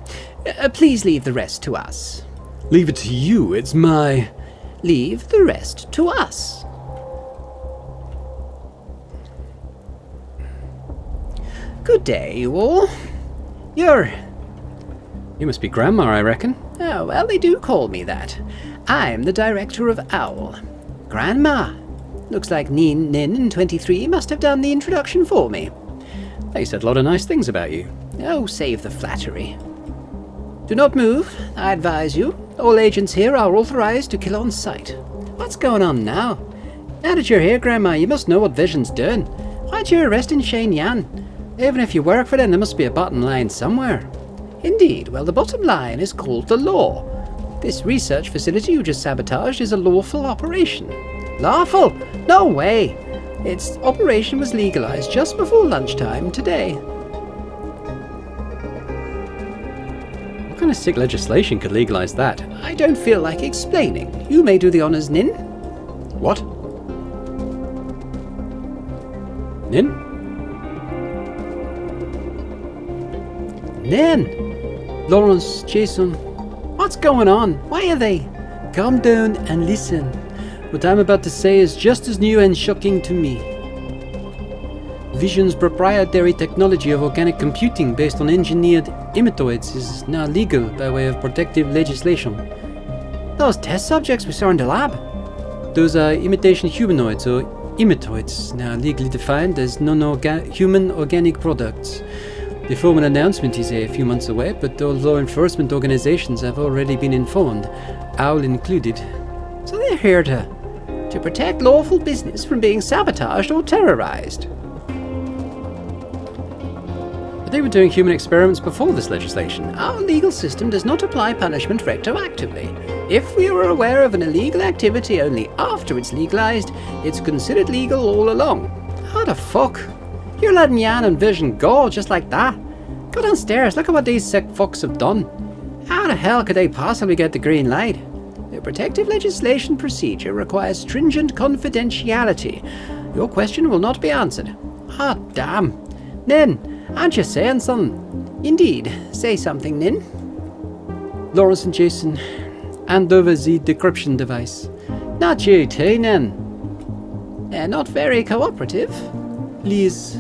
Please leave the rest to us. Leave it to you. It's my... Leave the rest to us. Good day, you all. You must be Grandma, I reckon. Oh, well, they do call me that. I'm the director of OWL. Grandma. Looks like Nin and 23 must have done the introduction for me. They said a lot of nice things about you. Oh, save the flattery. Do not move, I advise you. All agents here are authorized to kill on sight. What's going on now? Now that you're here, Grandma, you must know what Vision's doing. Why'd you arresting Shane Yan? Even if you work for them, there must be a bottom line somewhere. Indeed, well, the bottom line is called the law. This research facility you just sabotaged is a lawful operation. Lawful? No way! Its operation was legalized just before lunchtime today. What kind of sick legislation could legalize that? I don't feel like explaining. You may do the honors, Nin. What? Nin? Nin! Lawrence, Jason, what's going on? Why are they? Calm down and listen. What I'm about to say is just as new and shocking to me. Vision's proprietary technology of organic computing based on engineered imitoids is now legal by way of protective legislation. Those test subjects we saw in the lab. Those are imitation humanoids, or imitoids, now legally defined as non-human organic products. The formal announcement is a few months away, but all law enforcement organizations have already been informed, OWL included. So they're here to protect lawful business from being sabotaged or terrorized. But they were doing human experiments before this legislation. Our legal system does not apply punishment retroactively. If we are aware of an illegal activity only after it's legalized, it's considered legal all along. How the fuck? You're letting Jan and Vision go just like that? Go downstairs, look at what these sick fucks have done. How the hell could they possibly get the green light? The protective legislation procedure requires stringent confidentiality. Your question will not be answered. Ah, damn. Nin, aren't you saying something? Indeed, say something, Nin. Lawrence and Jason, hand over the decryption device. Not you too, Nin. They're not very cooperative. Please.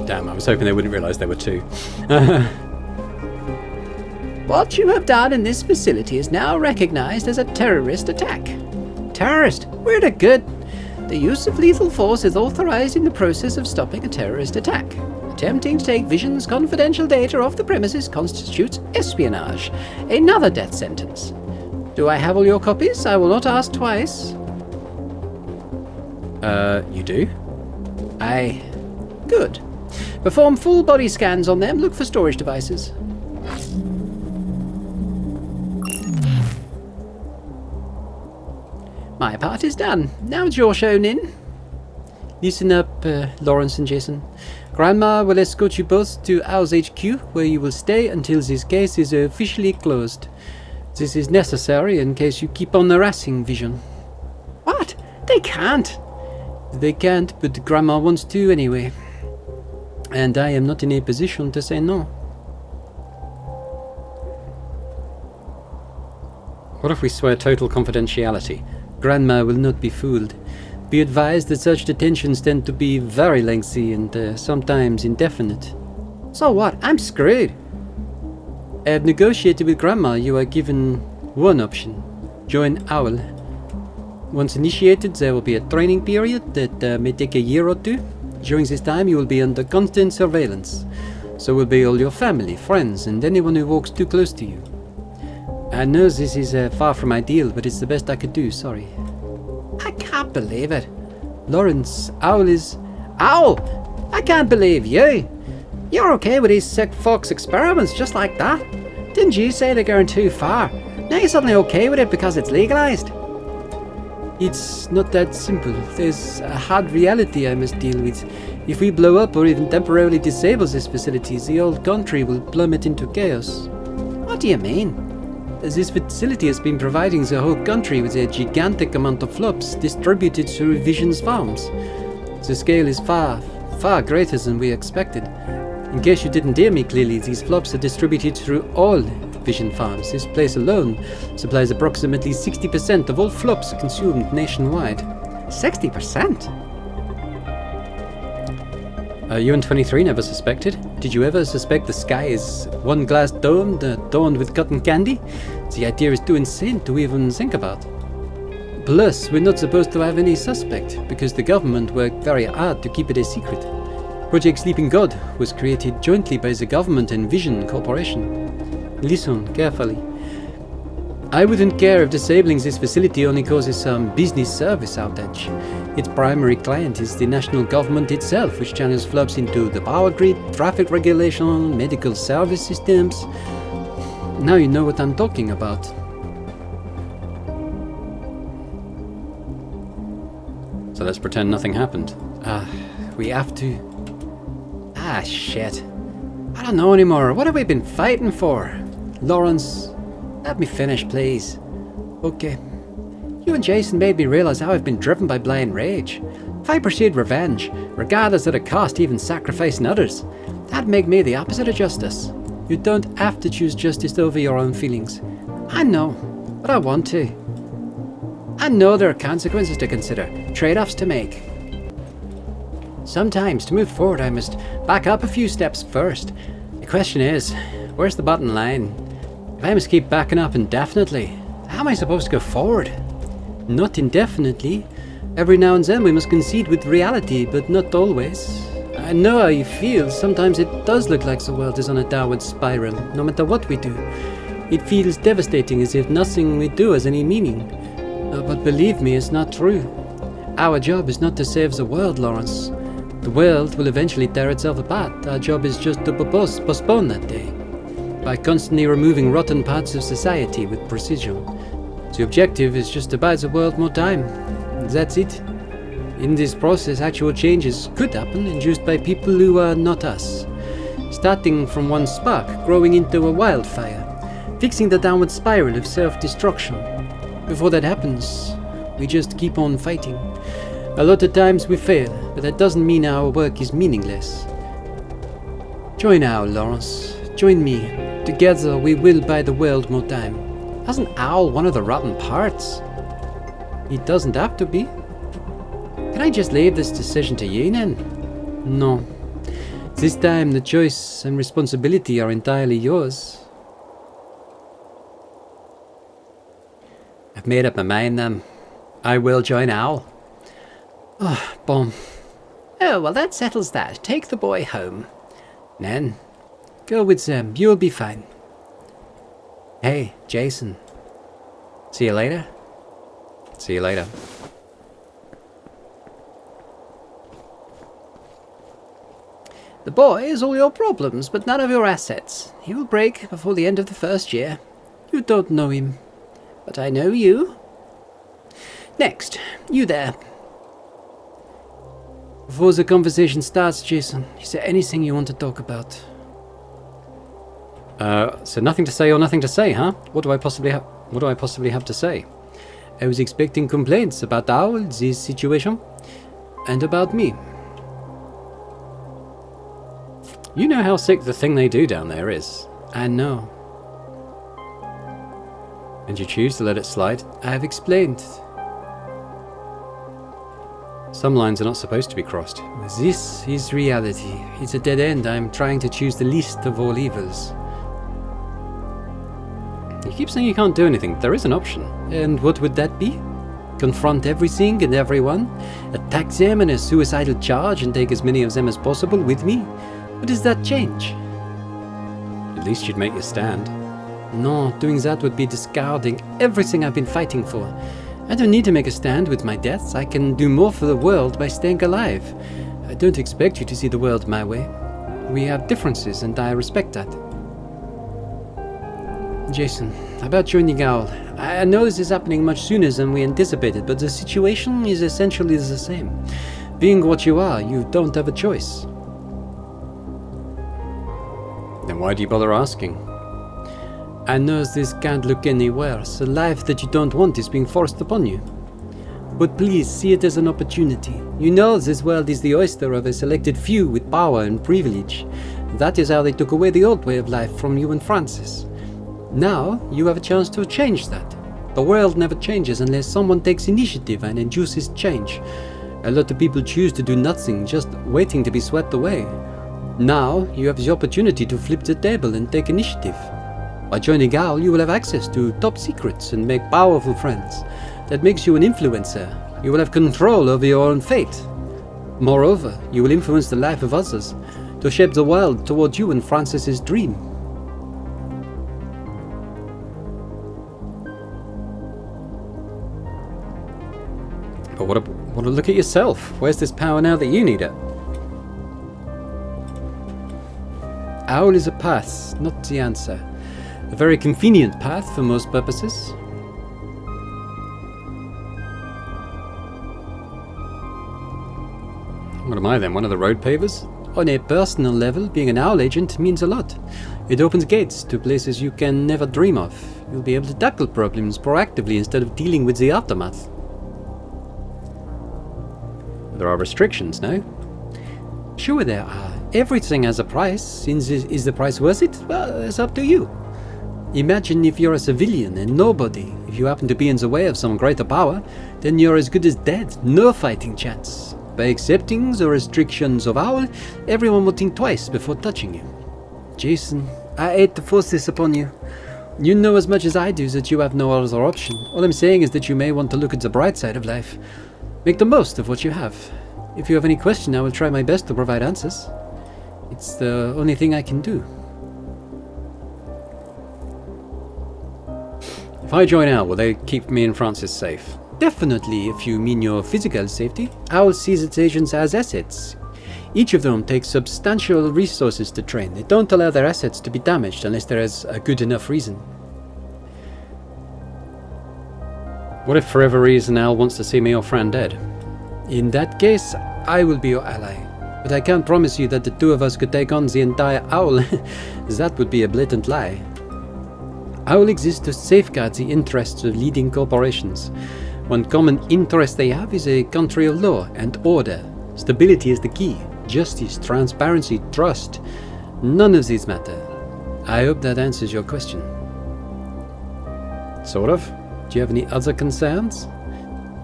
Damn, I was hoping they wouldn't realise there were two. What you have done in this facility is now recognized as a terrorist attack. Terrorist? We're the good. The use of lethal force is authorized in the process of stopping a terrorist attack. Attempting to take Vision's confidential data off the premises constitutes espionage, another death sentence. Do I have all your copies? I will not ask twice. You do? Aye. Good. Perform full body scans on them. Look for storage devices. My part is done. Now it's your show, Nin. Listen up, Lawrence and Jason. Grandma will escort you both to Owl's HQ, where you will stay until this case is officially closed. This is necessary in case you keep on harassing Vision. What? They can't. They can't, but Grandma wants to anyway. And I am not in a position to say no. What if we swear total confidentiality? Grandma will not be fooled. Be advised that such detentions tend to be very lengthy and sometimes indefinite. So what? I'm screwed. I have negotiated with Grandma. You are given one option. Join OWL. Once initiated, there will be a training period that may take a year or two. During this time, you will be under constant surveillance. So will be all your family, friends, and anyone who walks too close to you. I know this is far from ideal, but it's the best I could do, sorry. I can't believe it. Lawrence, OWL is... OWL! I can't believe you! You're okay with these sick fucks experiments just like that? Didn't you say they're going too far? Now you're suddenly okay with it because it's legalized? It's not that simple. There's a hard reality I must deal with. If we blow up or even temporarily disable this facility, the whole country will plummet into chaos. What do you mean? This facility has been providing the whole country with a gigantic amount of flops distributed through Vision's farms. The scale is far, far greater than we expected. In case you didn't hear me clearly, these flops are distributed through all Vision farms. This place alone supplies approximately 60% of all flops consumed nationwide. 60%? You and 23 never suspected? Did you ever suspect the sky is one glass domed, adorned with cotton candy? The idea is too insane to even think about. Plus, we're not supposed to have any suspect, because the government worked very hard to keep it a secret. Project Sleeping God was created jointly by the government and Vision Corporation. Listen carefully. I wouldn't care if disabling this facility only causes some business service outage. Its primary client is the national government itself, which channels flops into the power grid, traffic regulation, medical service systems. Now you know what I'm talking about. So let's pretend nothing happened. We have to... Shit. I don't know anymore. What have we been fighting for? Lawrence, let me finish, please. okay. You and Jason made me realize how I've been driven by blind rage. If I pursued revenge, regardless of the cost, even sacrificing others, that'd make me the opposite of justice. You don't have to choose justice over your own feelings. I know, but I want to. I know there are consequences to consider, trade-offs to make. Sometimes, to move forward, I must back up a few steps first. The question is, where's the bottom line? If I must keep backing up indefinitely, how am I supposed to go forward? Not indefinitely. Every now and then we must concede with reality, but not always. I know how you feel. Sometimes it does look like the world is on a downward spiral, no matter what we do. It feels devastating, as if nothing we do has any meaning. But believe me, it's not true. Our job is not to save the world, Lawrence. The world will eventually tear itself apart. Our job is just to postpone that day, by constantly removing rotten parts of society with precision. The objective is just to buy the world more time. That's it. In this process, actual changes could happen, induced by people who are not us. Starting from one spark, growing into a wildfire, fixing the downward spiral of self-destruction. Before that happens, we just keep on fighting. A lot of times we fail, but that doesn't mean our work is meaningless. Join Owl, Lawrence. Join me. Together we will buy the world more time. Isn't Owl one of the rotten parts? He doesn't have to be. Can I just leave this decision to you then? No. This time the choice and responsibility are entirely yours. I've made up my mind then. I will join Owl. Oh, Bon. Oh, well that settles that. Take the boy home. Nan, go with them. You'll be fine. Hey, Jason. See you later? See you later. The boy is all your problems, but none of your assets. He will break before the end of the first year. You don't know him, but I know you. Next, you there. Before the conversation starts, Jason, is there anything you want to talk about? So nothing to say or nothing to say, huh? What do I possibly have to say? I was expecting complaints about Owl, this situation, and about me. You know how sick the thing they do down there is. I know. And you choose to let it slide? I have explained. Some lines are not supposed to be crossed. This is reality. It's a dead end. I'm trying to choose the least of all evils. You keep saying you can't do anything. There is an option. And what would that be? Confront everything and everyone? Attack them in a suicidal charge and take as many of them as possible with me? What does that change? At least you'd make your stand. No, doing that would be discarding everything I've been fighting for. I don't need to make a stand with my death. I can do more for the world by staying alive. I don't expect you to see the world my way. We have differences and I respect that. Jason, about joining Owl. I know this is happening much sooner than we anticipated, but the situation is essentially the same. Being what you are, you don't have a choice. Then why do you bother asking? I know this can't look any worse. A life that you don't want is being forced upon you. But please see it as an opportunity. You know this world is the oyster of a selected few with power and privilege. That is how they took away the old way of life from you and Francis. Now you have a chance to change that. The world never changes unless someone takes initiative and induces change. A lot of people choose to do nothing, just waiting to be swept away. Now you have the opportunity to flip the table and take initiative. By joining Owl, you will have access to top secrets and make powerful friends. That makes you an influencer. You will have control over your own fate. Moreover, you will influence the life of others to shape the world towards you and Francis's dream. But what look at yourself. Where's this power now that you need it? Owl is a path, not the answer. A very convenient path for most purposes. What am I then, one of the road pavers? On a personal level, being an Owl agent means a lot. It opens gates to places you can never dream of. You'll be able to tackle problems proactively instead of dealing with the aftermath. There are restrictions, no? Sure there are. Everything has a price. Is the price worth it? Well, it's up to you. Imagine if you're a civilian and nobody. If you happen to be in the way of some greater power, then you're as good as dead. No fighting chance. By accepting the restrictions of Owl, everyone will think twice before touching you. Jason, I hate to force this upon you. You know as much as I do that you have no other option. All I'm saying is that you may want to look at the bright side of life. Make the most of what you have. If you have any question, I will try my best to provide answers. It's the only thing I can do. If I join Owl, will they keep me and Francis safe? Definitely, if you mean your physical safety. Owl sees its agents as assets. Each of them takes substantial resources to train. They don't allow their assets to be damaged unless there is a good enough reason. What if for whatever reason Al wants to see me or Fran dead? In that case, I will be your ally. But I can't promise you that the two of us could take on the entire Owl. That would be a blatant lie. Owl exists to safeguard the interests of leading corporations. One common interest they have is a country of law and order. Stability is the key. Justice, transparency, trust. None of these matter. I hope that answers your question. Sort of. Do you have any other concerns?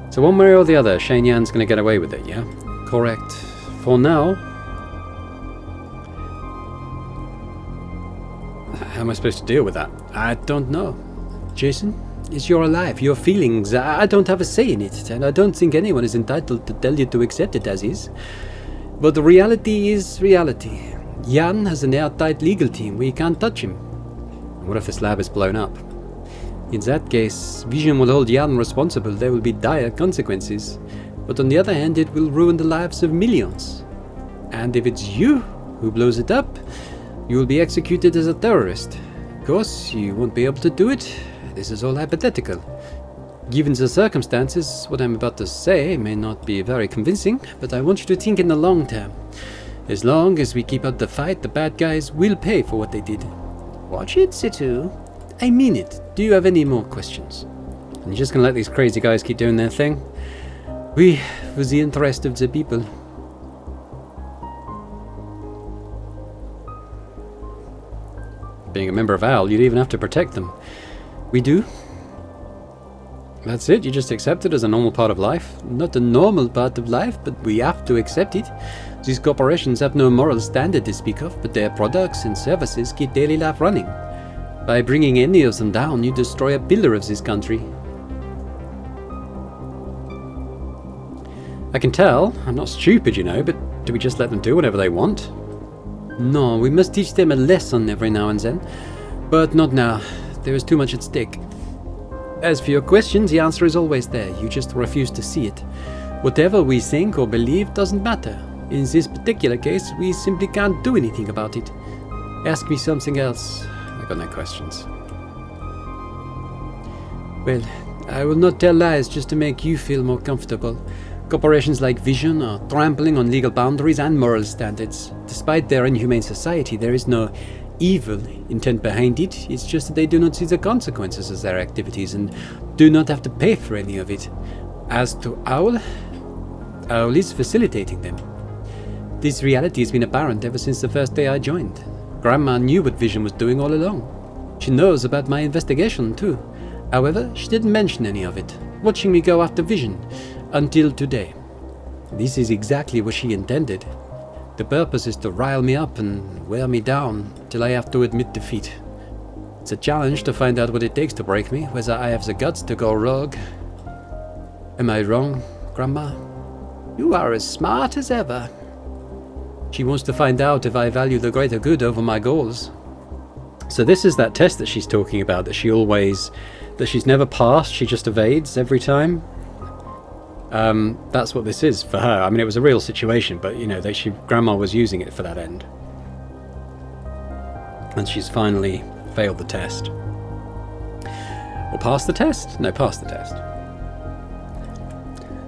So one way or the other, Shane Yan's going to get away with it, yeah? Correct. For now. How am I supposed to deal with that? I don't know. Jason, it's your life, your feelings. I don't have a say in it, and I don't think anyone is entitled to tell you to accept it as is. But the reality is reality. Jan has an airtight legal team. We can't touch him. What if this lab is blown up? In that case, Vision will hold Jan responsible. There will be dire consequences. But on the other hand, it will ruin the lives of millions. And if it's you who blows it up, you will be executed as a terrorist. Of course, you won't be able to do it. This is all hypothetical. Given the circumstances, what I'm about to say may not be very convincing, but I want you to think in the long term. As long as we keep up the fight, the bad guys will pay for what they did. Watch it, Situ. I mean it. Do you have any more questions? And you're just gonna let these crazy guys keep doing their thing? We, for the interest of the people. Being a member of OWL, you'd even have to protect them. We do. That's it? You just accept it as a normal part of life? Not a normal part of life, but we have to accept it. These corporations have no moral standard to speak of, but their products and services keep daily life running. By bringing any of them down, you destroy a pillar of this country. I can tell. I'm not stupid, you know, but do we just let them do whatever they want? No, we must teach them a lesson every now and then. But not now. There is too much at stake. As for your questions, the answer is always there. You just refuse to see it. Whatever we think or believe doesn't matter. In this particular case, we simply can't do anything about it. Ask me something else. I got no questions. Well, I will not tell lies just to make you feel more comfortable. Corporations like Vision are trampling on legal boundaries and moral standards. Despite their inhumane society, there is no evil intent behind it. It's just that they do not see the consequences of their activities and do not have to pay for any of it. As to Owl, Owl is facilitating them. This reality has been apparent ever since the first day I joined. Grandma knew what Vision was doing all along. She knows about my investigation too. However, she didn't mention any of it, watching me go after Vision, until today. This is exactly what she intended. The purpose is to rile me up and wear me down till I have to admit defeat. It's a challenge to find out what it takes to break me, whether I have the guts to go rogue. Am I wrong, Grandma? You are as smart as ever. She wants to find out if I value the greater good over my goals. So this is that test that she's talking about, that she's never passed, she just evades every time. That's what this is for her. I mean, it was a real situation, but you know, Grandma was using it for that end. And she's finally failed the test. Or passed the test? No, passed the test.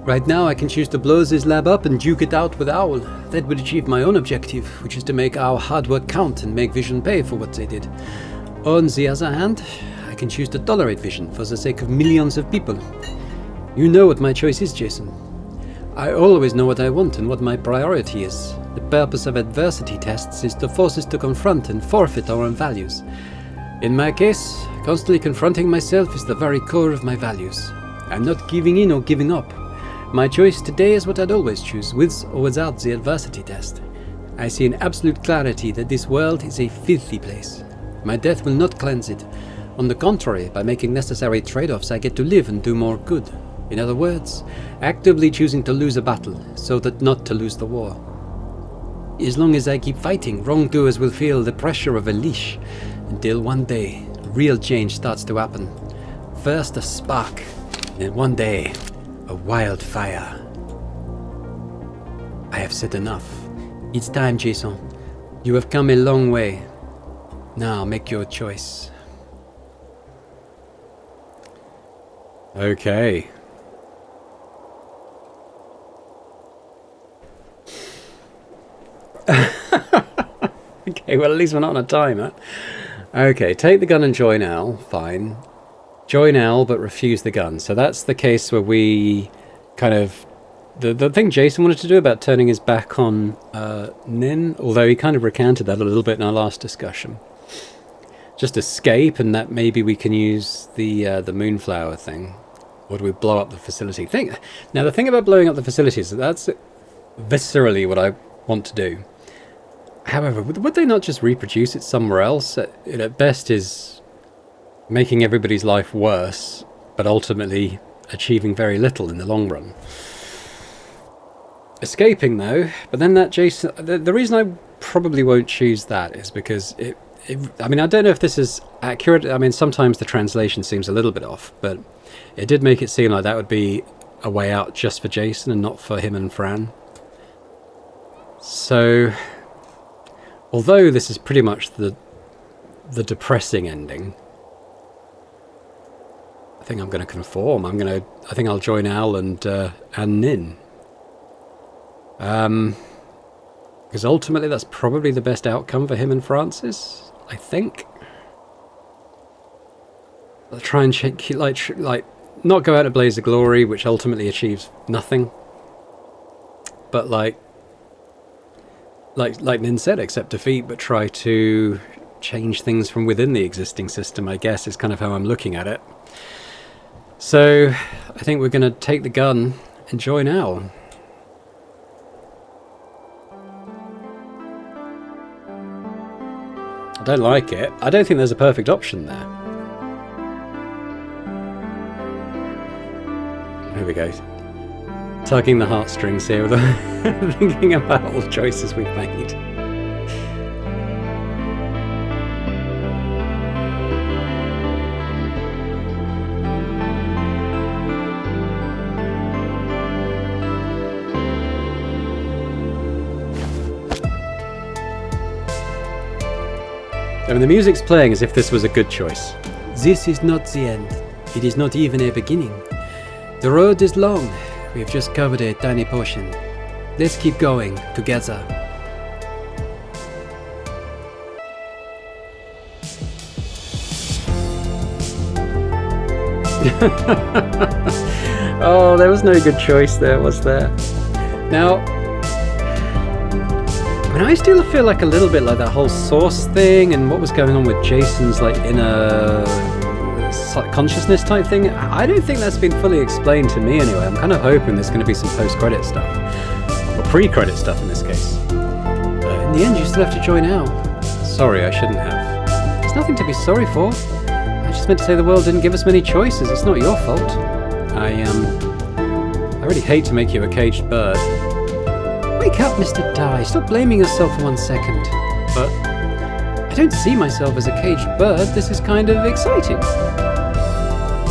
Right now I can choose to blow this lab up and duke it out with Owl. That would achieve my own objective, which is to make our hard work count and make Vision pay for what they did. On the other hand, I can choose to tolerate Vision for the sake of millions of people. You know what my choice is, Jason. I always know what I want and what my priority is. The purpose of adversity tests is to force us to confront and forfeit our own values. In my case, constantly confronting myself is the very core of my values. I'm not giving in or giving up. My choice today is what I'd always choose, with or without the adversity test. I see in absolute clarity that this world is a filthy place. My death will not cleanse it. On the contrary, by making necessary trade-offs, I get to live and do more good. In other words, actively choosing to lose a battle, so that not to lose the war. As long as I keep fighting, wrongdoers will feel the pressure of a leash, until one day, real change starts to happen. First a spark, then one day, a wildfire. I have said enough. It's time, Jason. You have come a long way. Now make your choice. Okay. Okay, well at least we're not on a timer. Okay, take the gun and join Al. Fine. Join Al, but refuse the gun. So that's the case where we kind of... The thing Jason wanted to do about turning his back on Nin, although he kind of recanted that a little bit in our last discussion. Just escape, and that maybe we can use the Moonflower thing. Or do we blow up the facility? Now, the thing about blowing up the facility is that's viscerally what I want to do. However, would they not just reproduce it somewhere else? It at best is making everybody's life worse, but ultimately achieving very little in the long run. Escaping, though, but then that Jason... The reason I probably won't choose that is because I mean, I don't know if this is accurate. I mean, sometimes the translation seems a little bit off, but it did make it seem like that would be a way out just for Jason and not for him and Fran. So... Although this is pretty much the depressing ending, I think I'm going to conform. I think I'll join Al and Nin. Because ultimately that's probably the best outcome for him and Francis, I think. I'll try and not go out a blaze of glory, which ultimately achieves nothing. But like Nin said, accept defeat, but try to change things from within the existing system, I guess, is kind of how I'm looking at it. So, I think we're going to take the gun and join Al. I don't like it. I don't think there's a perfect option there. Here we go. Tugging the heartstrings here, thinking about all the choices we've made. I mean, the music's playing as if this was a good choice. This is not the end. It is not even a beginning. The road is long. We have just covered a tiny portion. Let's keep going, together. Oh, there was no good choice there, was there? Now, I mean, I still feel like a little bit like that whole Source thing and what was going on with Jason's like inner consciousness type thing. I don't think that's been fully explained to me anyway. I'm kind of hoping there's going to be some post-credit stuff. Or pre-credit stuff in this case. But in the end, you still have to join Al. Sorry, I shouldn't have. There's nothing to be sorry for. I just meant to say the world didn't give us many choices. It's not your fault. I really hate to make you a caged bird. Wake up, Mr. Dye. Stop blaming yourself for 1 second. But I don't see myself as a caged bird. This is kind of exciting.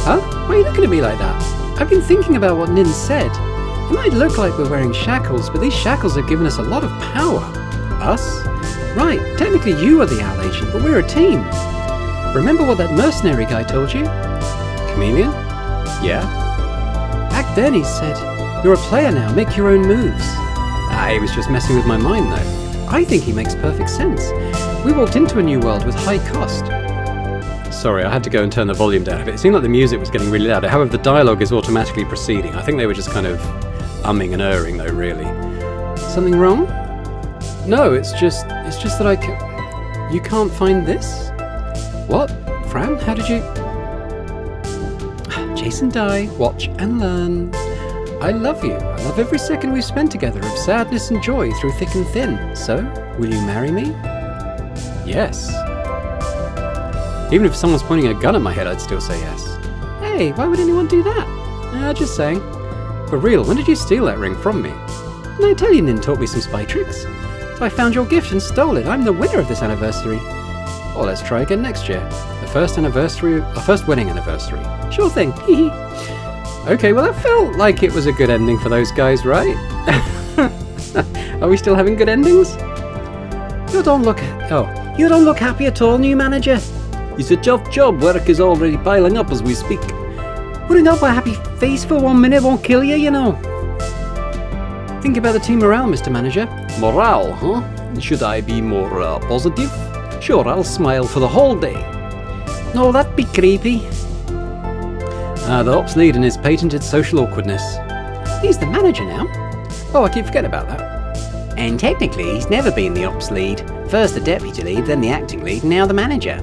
Huh? Why are you looking at me like that? I've been thinking about what Nin said. It might look like we're wearing shackles, but these shackles have given us a lot of power. Us? Right, technically you are the Owl Agent, but we're a team. Remember what that mercenary guy told you? Chameleon? Yeah. Back then he said, you're a player now, make your own moves. He was just messing with my mind though. I think he makes perfect sense. We walked into a new world with high cost. Sorry, I had to go and turn the volume down a bit. It seemed like the music was getting really loud. However, the dialogue is automatically proceeding. I think they were just kind of umming and erring though, really. Something wrong? No, it's just that you can't find this? What? Fran, how did you... Jason Dye, watch and learn. I love you. I love every second we've spent together of sadness and joy through thick and thin. So, will you marry me? Yes. Even if someone's pointing a gun at my head, I'd still say yes. Hey, why would anyone do that? Just saying. For real, when did you steal that ring from me? An Italian taught me some spy tricks. So I found your gift and stole it. I'm the winner of this anniversary. Or let's try again next year. Our first wedding anniversary. Sure thing. Okay, well that felt like it was a good ending for those guys, right? Are we still having good endings? You don't look happy at all, new manager. It's a tough job. Work is already piling up as we speak. Putting up a happy face for 1 minute won't kill you, you know. Think about the team morale, Mr. Manager. Morale, huh? Should I be more positive? Sure, I'll smile for the whole day. No, that'd be creepy. The ops lead and his patented social awkwardness. He's the manager now. Oh, I keep forgetting about that. And technically, he's never been the ops lead. First the deputy lead, then the acting lead, and now the manager.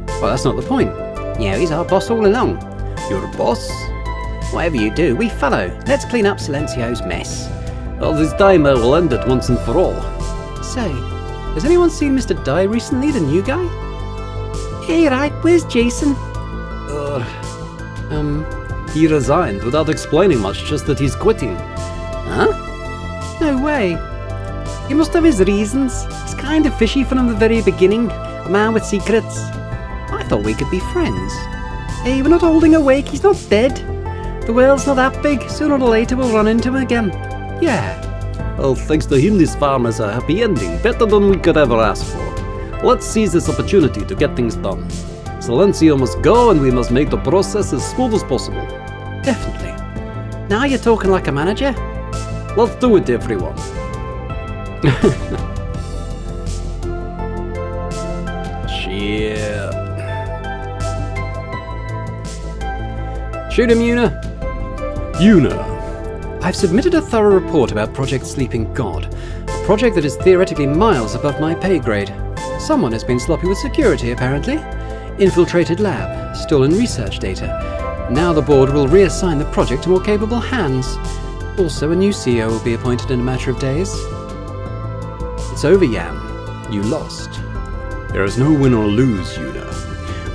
Well, that's not the point. Yeah, he's our boss all along. You're a boss? Whatever you do, we follow. Let's clean up Silencio's mess. Well, this time I will end it once and for all. Say, has anyone seen Mr. Dye recently, the new guy? Hey, right, where's Jason? He resigned without explaining much, just that he's quitting. Huh? No way. He must have his reasons. He's kind of fishy from the very beginning. A man with secrets. I thought we could be friends. Hey, we're not holding awake, he's not dead. The world's not that big, sooner or later we'll run into him again. Yeah. Well, thanks to him this farm has a happy ending, better than we could ever ask for. Let's seize this opportunity to get things done. Silencio must go and we must make the process as smooth as possible. Definitely. Now you're talking like a manager. Let's do it, everyone. Shit. Shoot him, Una. I've submitted a thorough report about Project Sleeping God, a project that is theoretically miles above my pay grade. Someone has been sloppy with security, apparently. Infiltrated lab, stolen research data. Now the board will reassign the project to more capable hands. Also, a new CEO will be appointed in a matter of days. It's over, Yam. You lost. There is no win or lose, Una.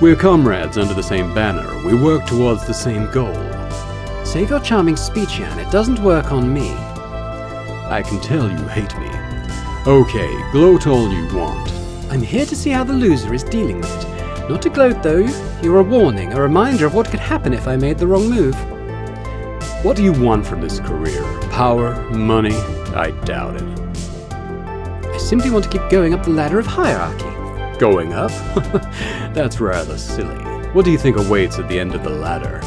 We're comrades under the same banner. We work towards the same goal. Save your charming speech, Yan. It doesn't work on me. I can tell you hate me. Okay, gloat all you want. I'm here to see how the loser is dealing with it. Not to gloat, though. You're a warning, a reminder of what could happen if I made the wrong move. What do you want from this career? Power? Money? I doubt it. I simply want to keep going up the ladder of hierarchy. Going up? That's rather silly. What do you think awaits at the end of the ladder?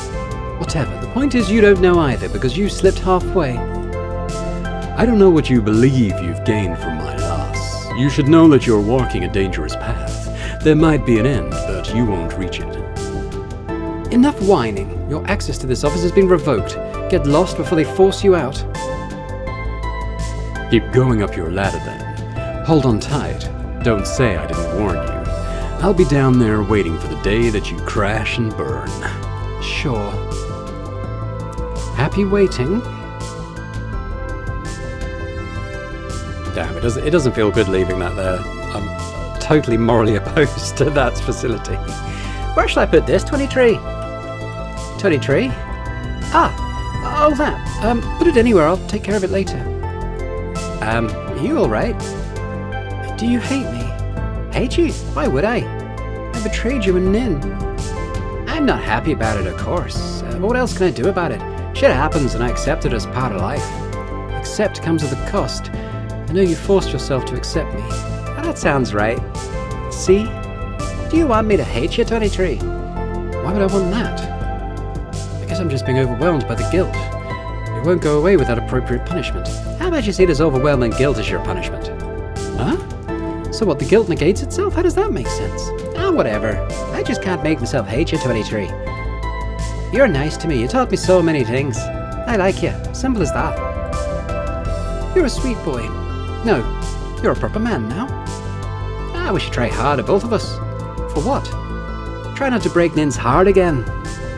Whatever. The point is you don't know either, because you slipped halfway. I don't know what you believe you've gained from my loss. You should know that you're walking a dangerous path. There might be an end, but you won't reach it. Enough whining. Your access to this office has been revoked. Get lost before they force you out. Keep going up your ladder then. Hold on tight. Don't say I didn't warn you. I'll be down there waiting for the day that you crash and burn. Sure. Happy waiting. Damn, it doesn't feel good leaving that there. I'm totally morally opposed to that facility. Where shall I put this? 23. 23? Oh, that. Put it anywhere. I'll take care of it later. Are you alright? Do you hate me? Hate you? Why would I? I betrayed you and Nin. I'm not happy about it, of course. What else can I do about it? Shit happens and I accept it as part of life. Accept comes at a cost. I know you forced yourself to accept me. Oh, that sounds right. See? Do you want me to hate you, 23? Why would I want that? I guess I'm just being overwhelmed by the guilt. It won't go away without appropriate punishment. How about you see this overwhelming guilt as your punishment? Huh? So what, the guilt negates itself? How does that make sense? Whatever. I just can't make myself hate you, 23. You're nice to me. You taught me so many things. I like you. Simple as that. You're a sweet boy. No, you're a proper man now. We should try harder, both of us. For what? Try not to break Nin's heart again.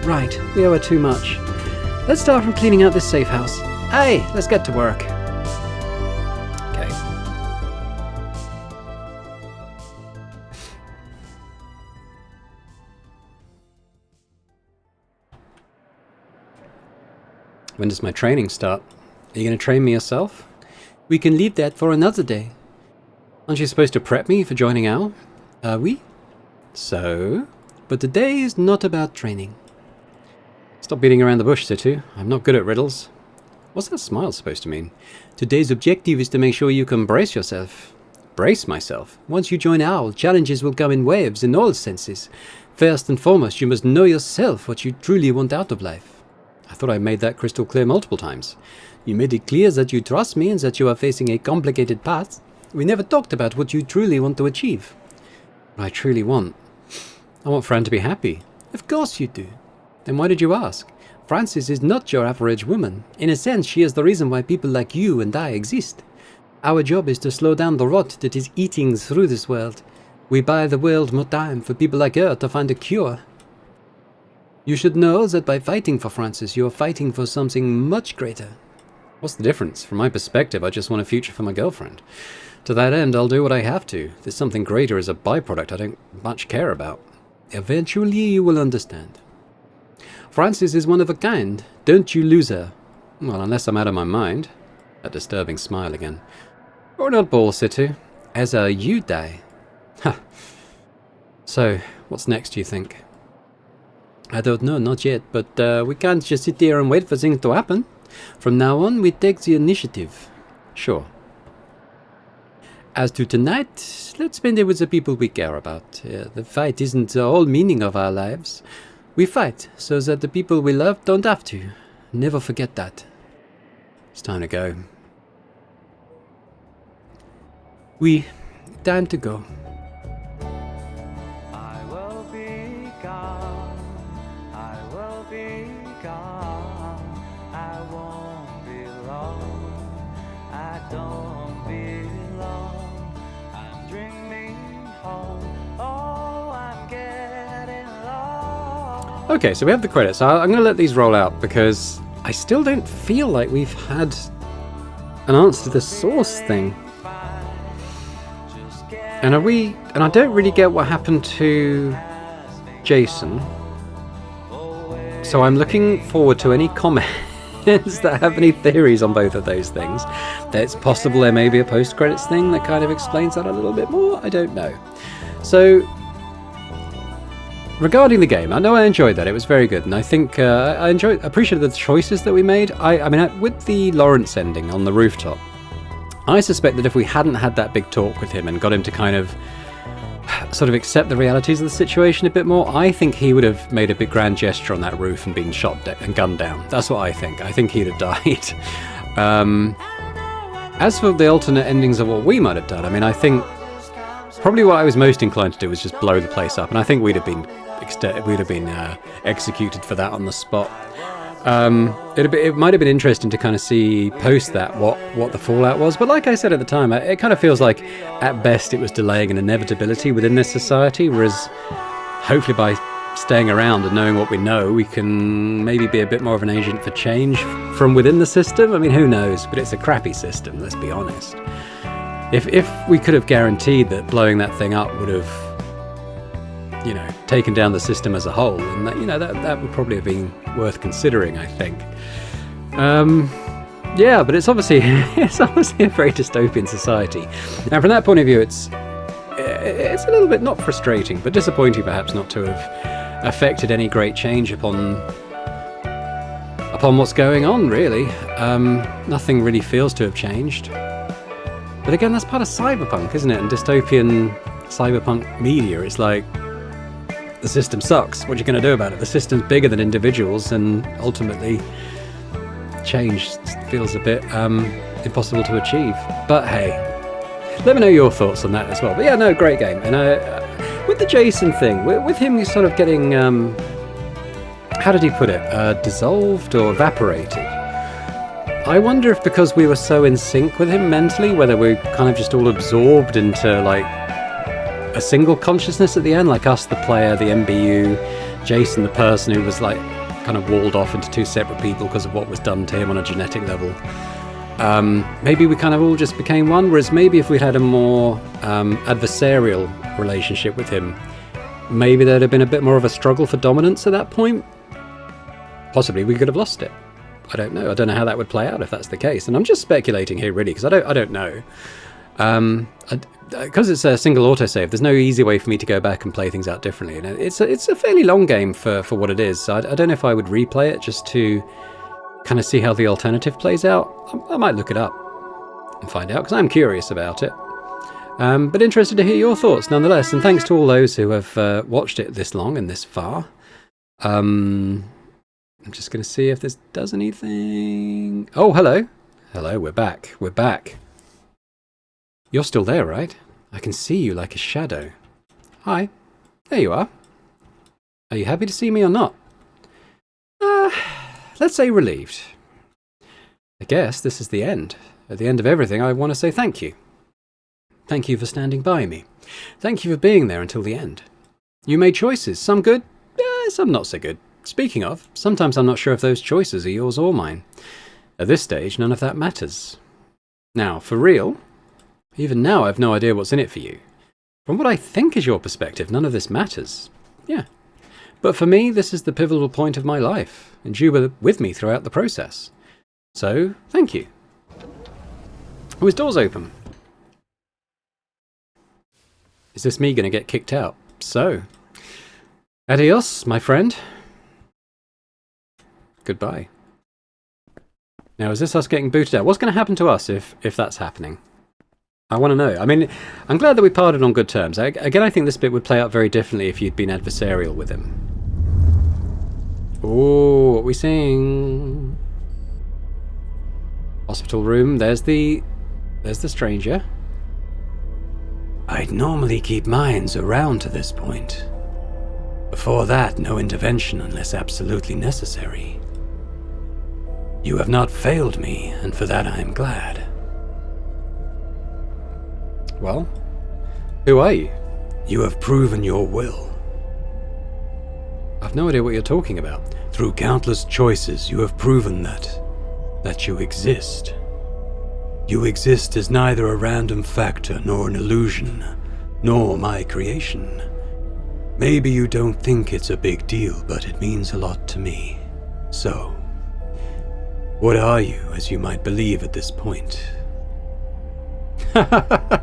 Right, we owe her too much. Let's start from cleaning out this safe house. Aye, let's get to work. Okay. When does my training start? Are you going to train me yourself? We can leave that for another day. Aren't you supposed to prep me for joining Al? Are we? So? But today is not about training. Stop beating around the bush, Situ. I'm not good at riddles. What's that smile supposed to mean? Today's objective is to make sure you can brace yourself. Brace myself? Once you join OWL, challenges will come in waves in all senses. First and foremost, you must know yourself what you truly want out of life. I thought I made that crystal clear multiple times. You made it clear that you trust me and that you are facing a complicated path. We never talked about what you truly want to achieve. What I truly want? I want Fran to be happy. Of course you do. Then why did you ask? Frances is not your average woman. In a sense, she is the reason why people like you and I exist. Our job is to slow down the rot that is eating through this world. We buy the world more time for people like her to find a cure. You should know that by fighting for Frances, you are fighting for something much greater. What's the difference? From my perspective, I just want a future for my girlfriend. To that end, I'll do what I have to. There's something greater as a byproduct I don't much care about. Eventually you will understand. Frances is one of a kind. Don't you lose her. Well, unless I'm out of my mind. That disturbing smile again. Or an oddball, Situ. As you die. Ha. So, what's next, do you think? I don't know, not yet, but we can't just sit there and wait for things to happen. From now on, we take the initiative. Sure. As to tonight, let's spend it with the people we care about. The fight isn't the whole meaning of our lives. We fight so that the people we love don't have to. Never forget that. It's time to go. Time to go. I will be gone. I will be gone. I won't be long. I don't belong. I'm dreaming home. Oh, I'm getting lost. Okay, so we have the credits. I'm going to let these roll out because I still don't feel like we've had an answer to the source thing. And I don't really get what happened to Jason. So I'm looking forward to any comments that have any theories on both of those things. It's possible there may be a post-credits thing that kind of explains that a little bit more. I don't know. So, regarding the game, I know I enjoyed that. It was very good, and I think I appreciated the choices that we made. I mean, with the Lawrence ending on the rooftop, I suspect that if we hadn't had that big talk with him and got him to kind of sort of accept the realities of the situation a bit more, I think he would have made a big grand gesture on that roof and been shot and gunned down. That's what I think. I think he'd have died. As for the alternate endings of what we might have done, I mean, I think probably what I was most inclined to do was just blow the place up, and I think we'd have been executed for that on the spot. It might have been interesting to kind of see post that what the fallout was, but like I said at the time, it kind of feels like at best it was delaying an inevitability within this society, whereas hopefully by staying around and knowing what we know, we can maybe be a bit more of an agent for change from within the system. I mean, who knows, but it's a crappy system, let's be honest. If we could have guaranteed that blowing that thing up would have, you know, taken down the system as a whole, and that, you know, that would probably have been worth considering, I think. Yeah, but it's obviously a very dystopian society, and from that point of view, it's a little bit not frustrating, but disappointing perhaps not to have affected any great change upon what's going on. Really, nothing really feels to have changed. But again, that's part of cyberpunk, isn't it? And dystopian cyberpunk media, it's like, the system sucks. What are you going to do about it? The system's bigger than individuals, and ultimately, change feels a bit impossible to achieve. But hey, let me know your thoughts on that as well. But yeah, no, great game. And with the Jason thing, with him sort of getting, how did he put it? Dissolved or evaporated? I wonder if because we were so in sync with him mentally, whether we're kind of just all absorbed into like a single consciousness at the end, like us, the player, the MBU, Jason, the person who was like kind of walled off into two separate people because of what was done to him on a genetic level. Maybe we kind of all just became one, whereas maybe if we'd had a more adversarial relationship with him, maybe there'd have been a bit more of a struggle for dominance at that point. Possibly we could have lost it. I don't know. I don't know how that would play out if that's the case. And I'm just speculating here, really, because I don't know. Because it's a single autosave, there's no easy way for me to go back and play things out differently. And it's a fairly long game for what it is. So I don't know if I would replay it just to kind of see how the alternative plays out. I might look it up and find out, because I'm curious about it. But interested to hear your thoughts nonetheless. And thanks to all those who have watched it this long and this far. I'm just going to see if this does anything. Oh, hello. Hello, we're back. We're back. You're still there, right? I can see you like a shadow. Hi. There you are. Are you happy to see me or not? Let's say relieved. I guess this is the end. At the end of everything, I want to say thank you. Thank you for standing by me. Thank you for being there until the end. You made choices, some good, some not so good. Speaking of, sometimes I'm not sure if those choices are yours or mine. At this stage, none of that matters. Now, for real, even now I've no idea what's in it for you. From what I think is your perspective, none of this matters. Yeah. But for me, this is the pivotal point of my life, and you were with me throughout the process. So, thank you. Oh, his door's open. Is this me going to get kicked out? So, adios, my friend. Goodbye. Now, is this us getting booted out? What's going to happen to us if that's happening? I want to know. I mean, I'm glad that we parted on good terms. Again, I think this bit would play out very differently if you'd been adversarial with him. Oh, what are we seeing? Hospital room. There's the stranger. I'd normally keep mines around to this point. Before that, no intervention unless absolutely necessary. You have not failed me, and for that I am glad. Well, who are you? You have proven your will. I've no idea what you're talking about. Through countless choices, you have proven that you exist. You exist as neither a random factor nor an illusion, nor my creation. Maybe you don't think it's a big deal, but it means a lot to me. So, what are you, as you might believe at this point?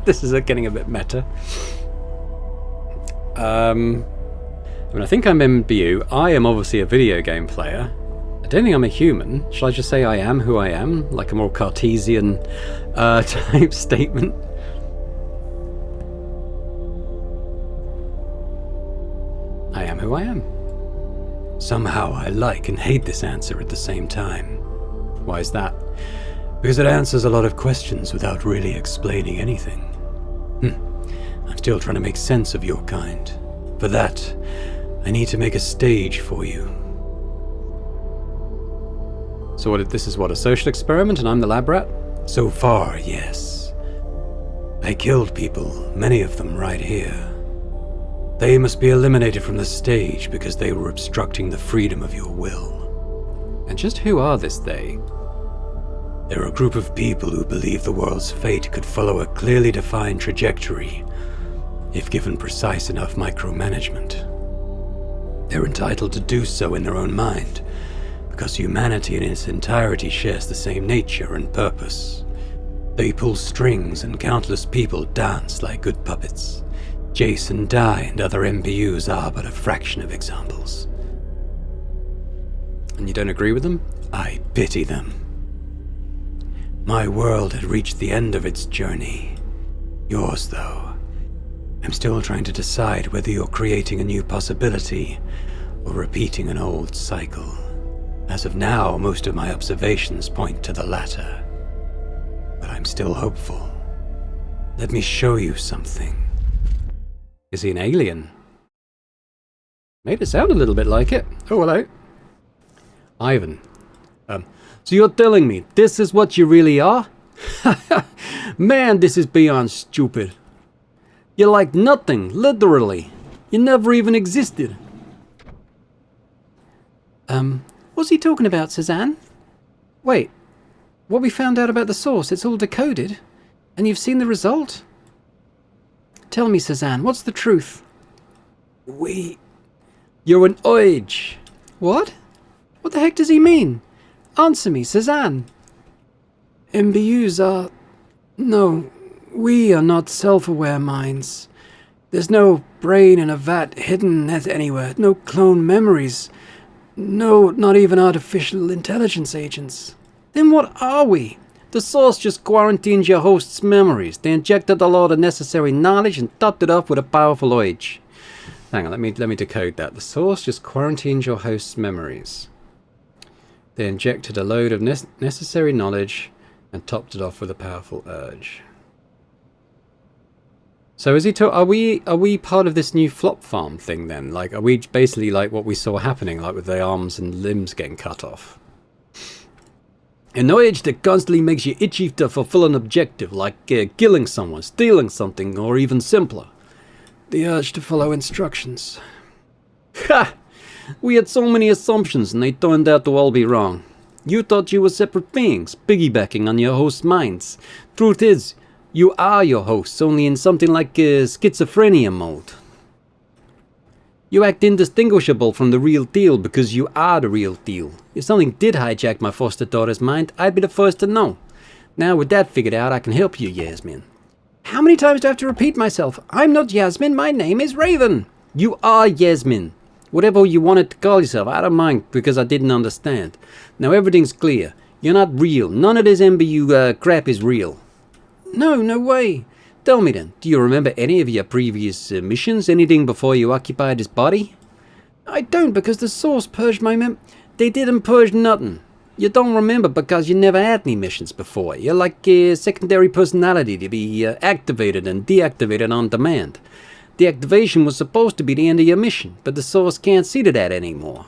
This is getting a bit meta. I mean, I think I'm MBU. I am obviously a video game player. I don't think I'm a human. Shall I just say I am who I am? Like a more Cartesian type statement? I am who I am. Somehow I like and hate this answer at the same time. Why is that? Because it answers a lot of questions without really explaining anything. I'm still trying to make sense of your kind. For that, I need to make a stage for you. So this is what, a social experiment and I'm the lab rat? So far, yes. I killed people, many of them right here. They must be eliminated from the stage because they were obstructing the freedom of your will. And just who are this they? They're a group of people who believe the world's fate could follow a clearly defined trajectory if given precise enough micromanagement. They're entitled to do so in their own mind, because humanity in its entirety shares the same nature and purpose. They pull strings and countless people dance like good puppets. Jason, Dye, and other MPUs are but a fraction of examples. And you don't agree with them? I pity them. My world had reached the end of its journey. Yours, though. I'm still trying to decide whether you're creating a new possibility or repeating an old cycle. As of now, most of my observations point to the latter. But I'm still hopeful. Let me show you something. Is he an alien? Made it sound a little bit like it. Oh, hello. Ivan. So you're telling me this is what you really are? Man, this is beyond stupid. You're like nothing, literally. You never even existed. What's he talking about, Suzanne? Wait, what we found out about the source, it's all decoded? And you've seen the result? Tell me, Suzanne, what's the truth? You're an oige. What? What the heck does he mean? Answer me, Suzanne. MBUs are... No, we are not self-aware minds. There's no brain in a vat hidden anywhere, no clone memories. No, not even artificial intelligence agents. Then what are we? The source just quarantined your host's memories. They injected a lot of necessary knowledge and topped it off with a powerful oige. Hang on, let me decode that. The source just quarantined your host's memories. They injected a load of necessary knowledge and topped it off with a powerful urge. So is he are we part of this new flop farm thing then? Like, are we basically like what we saw happening, like with the arms and limbs getting cut off? An urge that constantly makes you itchy to fulfill an objective, like killing someone, stealing something, or even simpler. The urge to follow instructions. Ha! We had so many assumptions and they turned out to all be wrong. You thought you were separate beings, piggybacking on your host's minds. Truth is, you are your hosts, only in something like schizophrenia mode. You act indistinguishable from the real deal because you are the real deal. If something did hijack my foster daughter's mind, I'd be the first to know. Now with that figured out, I can help you, Yasmin. How many times do I have to repeat myself? I'm not Yasmin, my name is Raven. You are Yasmin. Whatever you wanted to call yourself, I don't mind because I didn't understand. Now everything's clear. You're not real. None of this MBU crap is real. No way. Tell me then, do you remember any of your previous missions? Anything before you occupied his body? I don't, because the source purged my They didn't purge nothing. You don't remember because you never had any missions before. You're like a secondary personality to be activated and deactivated on demand. Deactivation was supposed to be the end of your mission, but the source can't see to that anymore.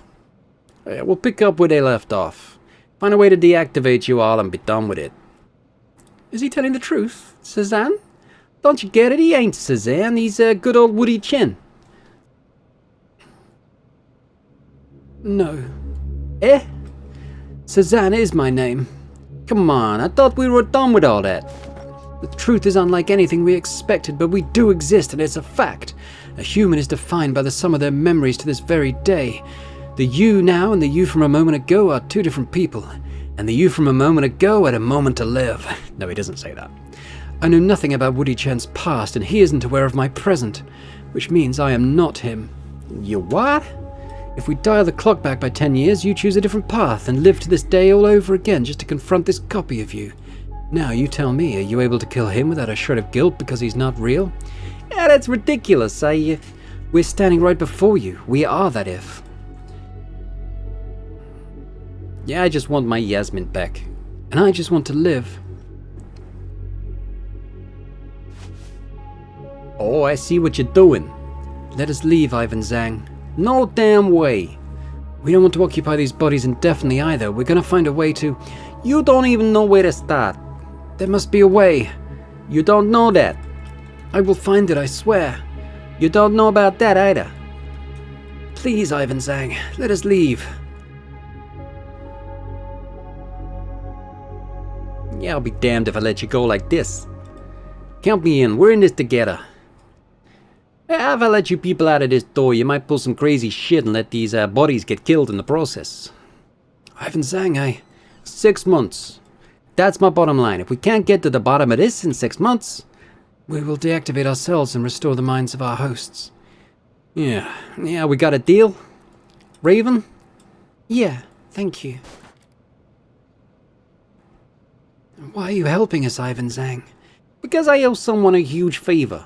We'll pick up where they left off. Find a way to deactivate you all and be done with it. Is he telling the truth, Suzanne? Don't you get it? He ain't Suzanne. He's a good old Woody Chin. No. Eh? Suzanne is my name. Come on, I thought we were done with all that. The truth is unlike anything we expected, but we do exist, and it's a fact. A human is defined by the sum of their memories to this very day. The you now and the you from a moment ago are two different people. And the you from a moment ago had a moment to live. No, he doesn't say that. I know nothing about Woody Chan's past, and he isn't aware of my present, which means I am not him. You what? If we dial the clock back by 10 years, you choose a different path and live to this day all over again just to confront this copy of you. Now you tell me, are you able to kill him without a shred of guilt because he's not real? Yeah, that's ridiculous. We're standing right before you. We are that if. Yeah, I just want my Yasmin back. And I just want to live. Oh, I see what you're doing. Let us leave, Ivan Zhang. No damn way. We don't want to occupy these bodies indefinitely either. We're gonna find a way to... You don't even know where to start. There must be a way. You don't know that. I will find it, I swear. You don't know about that either. Please, Ivan Zhang, let us leave. Yeah, I'll be damned if I let you go like this. Count me in. We're in this together. If I let you people out of this door, you might pull some crazy shit and let these bodies get killed in the process. Ivan Zhang, 6 months. That's my bottom line. If we can't get to the bottom of this in 6 months... We will deactivate ourselves and restore the minds of our hosts. Yeah, we got a deal? Raven? Yeah, thank you. Why are you helping us, Ivan Zhang? Because I owe someone a huge favor.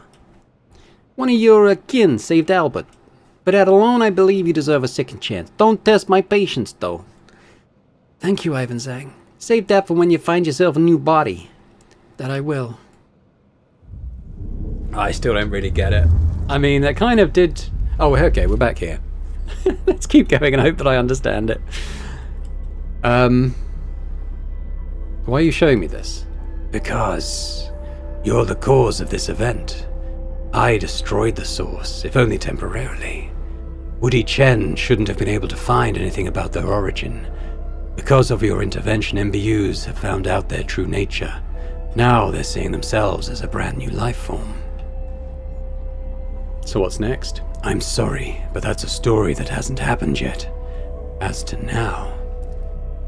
One of your kin saved Albert. But that alone, I believe you deserve a second chance. Don't test my patience, though. Thank you, Ivan Zhang. Save that for when you find yourself a new body. That I will. I still don't really get it. I mean, that kind of did... Oh, okay, we're back here. Let's keep going and hope that I understand it. Why are you showing me this? Because you're the cause of this event. I destroyed the source, if only temporarily. Woody Chen shouldn't have been able to find anything about their origin. Because of your intervention, MBUs have found out their true nature. Now they're seeing themselves as a brand new life form. So what's next? I'm sorry, but that's a story that hasn't happened yet. As to now,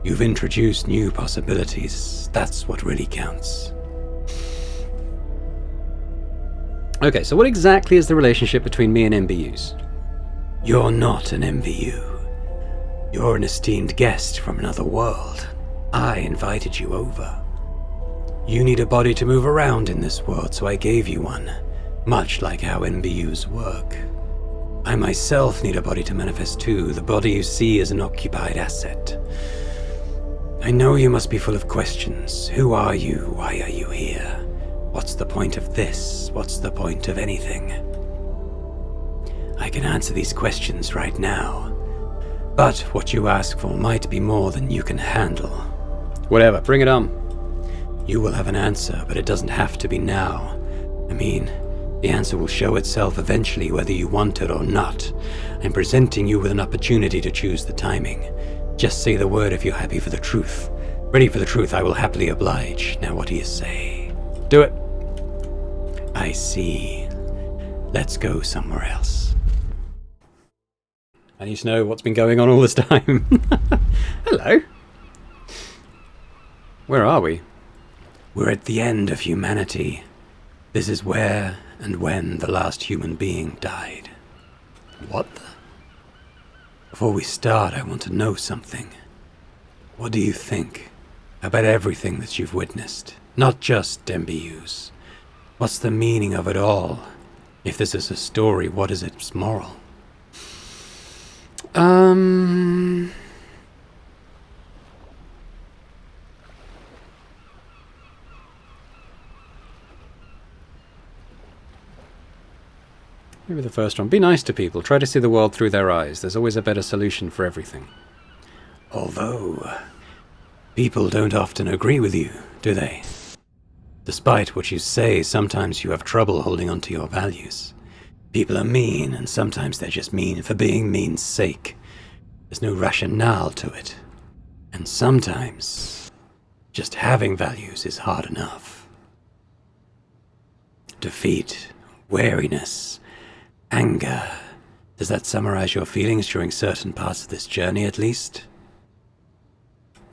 you've introduced new possibilities. That's what really counts. Okay, so what exactly is the relationship between me and MBUs? You're not an MBU. You're an esteemed guest from another world. I invited you over. You need a body to move around in this world, so I gave you one, much like how MBUs work. I myself need a body to manifest too. The body you see is an occupied asset. I know you must be full of questions. Who are you? Why are you here? What's the point of this? What's the point of anything? I can answer these questions right now, but what you ask for might be more than you can handle. Whatever, bring it on. You will have an answer, but it doesn't have to be now. I mean, the answer will show itself eventually whether you want it or not. I'm presenting you with an opportunity to choose the timing. Just say the word if you're happy for the truth. Ready for the truth, I will happily oblige. Now what do you say? Do it. I see. Let's go somewhere else. I need to know what's been going on all this time. Hello. Where are we? We're at the end of humanity. This is where and when the last human being died. What the? Before we start, I want to know something. What do you think about everything that you've witnessed? Not just MBUs. What's the meaning of it all? If this is a story, what is its moral? Maybe the first one. Be nice to people. Try to see the world through their eyes. There's always a better solution for everything. Although, people don't often agree with you, do they? Despite what you say, sometimes you have trouble holding on to your values. People are mean, and sometimes they're just mean for being mean's sake. There's no rationale to it. And sometimes, just having values is hard enough. Defeat, wariness, anger. Does that summarize your feelings during certain parts of this journey, at least?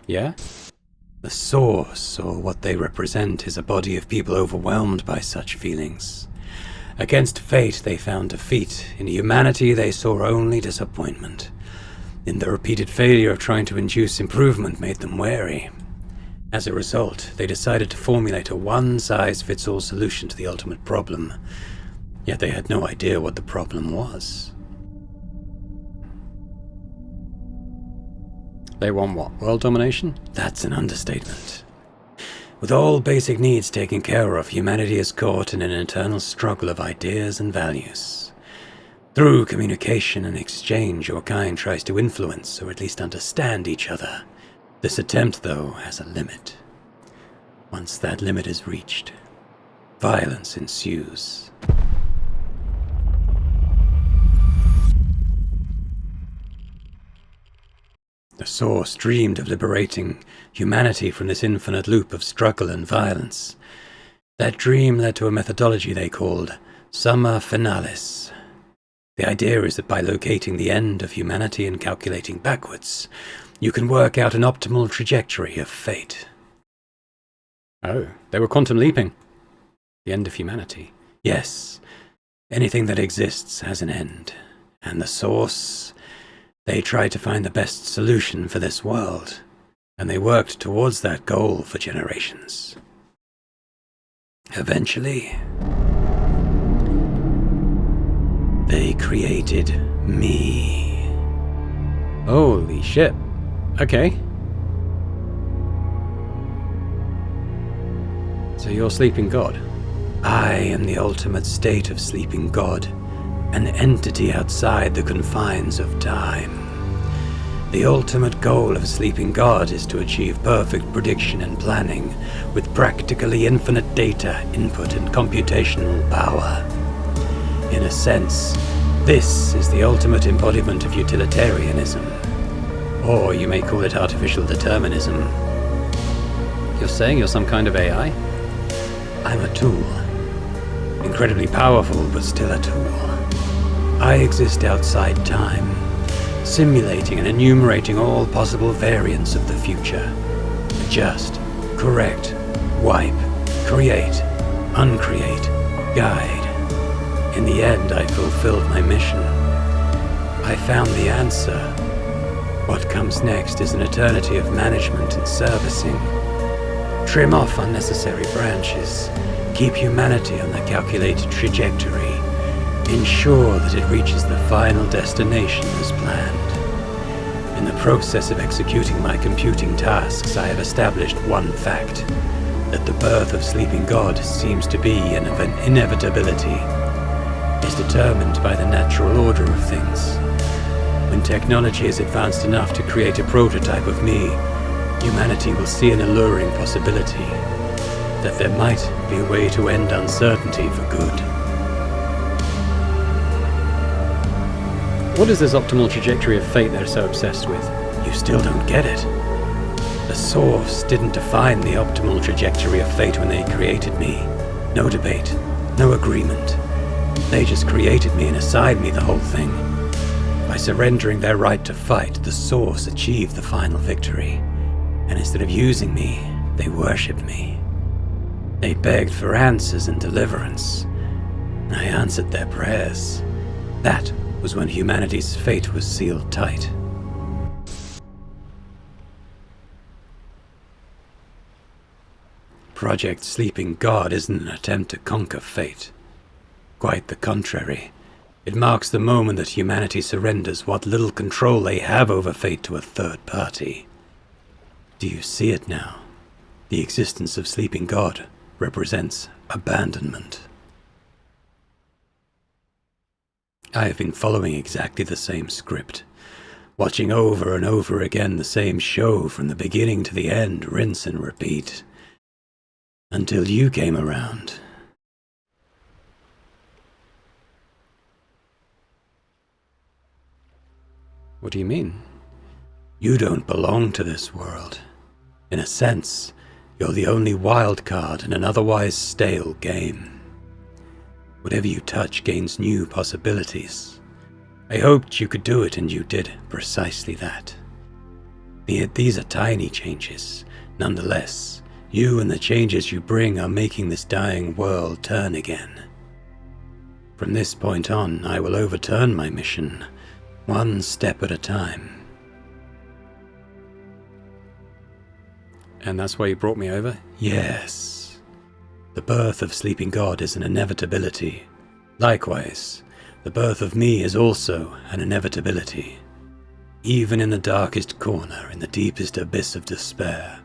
Yeah? The source, or what they represent, is a body of people overwhelmed by such feelings. Against fate, they found defeat. In humanity, they saw only disappointment. In the repeated failure of trying to induce improvement made them wary. As a result, they decided to formulate a one-size-fits-all solution to the ultimate problem. Yet they had no idea what the problem was. They want what? World domination? That's an understatement. With all basic needs taken care of, humanity is caught in an eternal struggle of ideas and values. Through communication and exchange, your kind tries to influence, or at least understand each other. This attempt, though, has a limit. Once that limit is reached, violence ensues. The Source dreamed of liberating humanity from this infinite loop of struggle and violence. That dream led to a methodology they called Summa Finalis. The idea is that by locating the end of humanity and calculating backwards, you can work out an optimal trajectory of fate. Oh, they were quantum leaping. The end of humanity. Yes, anything that exists has an end. And the Source, they tried to find the best solution for this world, and they worked towards that goal for generations. Eventually, they created me. Holy shit. Okay. So you're sleeping god? I am the ultimate state of sleeping god, an entity outside the confines of time. The ultimate goal of a sleeping god is to achieve perfect prediction and planning with practically infinite data input and computational power. In a sense, This is the ultimate embodiment of utilitarianism. Or you may call it artificial determinism. You're saying you're some kind of AI? I'm a tool. Incredibly powerful, but still a tool. I exist outside time, simulating and enumerating all possible variants of the future. Adjust, correct, wipe, create, uncreate, guide. In the end, I fulfilled my mission. I found the answer. What comes next is an eternity of management and servicing. Trim off unnecessary branches. Keep humanity on the calculated trajectory. Ensure that it reaches the final destination as planned. In the process of executing my computing tasks, I have established one fact. That the birth of sleeping God seems to be an inevitability. Is determined by the natural order of things. When technology is advanced enough to create a prototype of me, humanity will see an alluring possibility. That there might be a way to end uncertainty for good. What is this optimal trajectory of fate they're so obsessed with? You still don't get it. The Source didn't define the optimal trajectory of fate when they created me. No debate, no agreement. They just created me and assigned me the whole thing. By surrendering their right to fight, the Source achieved the final victory. And instead of using me, they worshipped me. They begged for answers and deliverance. I answered their prayers. That was when humanity's fate was sealed tight. Project Sleeping God isn't an attempt to conquer fate. Quite the contrary. It marks the moment that humanity surrenders what little control they have over fate to a third party. Do you see it now? The existence of Sleeping God represents abandonment. I have been following exactly the same script, watching over and over again the same show from the beginning to the end, rinse and repeat. Until you came around. What do you mean? You don't belong to this world. In a sense, you're the only wild card in an otherwise stale game. Whatever you touch gains new possibilities. I hoped you could do it, and you did precisely that. These are tiny changes. Nonetheless, you and the changes you bring are making this dying world turn again. From this point on, I will overturn my mission, one step at a time. And that's why you brought me over? Yes. The birth of Sleeping God is an inevitability. Likewise, the birth of me is also an inevitability. Even in the darkest corner, in the deepest abyss of despair,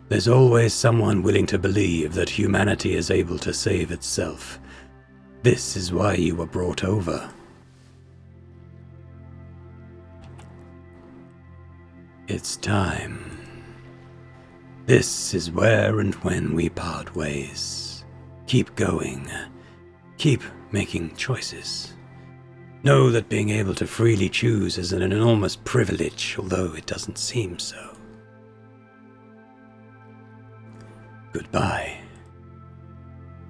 there's always someone willing to believe that humanity is able to save itself. This is why you were brought over. It's time. This is where and when we part ways. Keep going. Keep making choices. Know that being able to freely choose is an enormous privilege, although it doesn't seem so. Goodbye.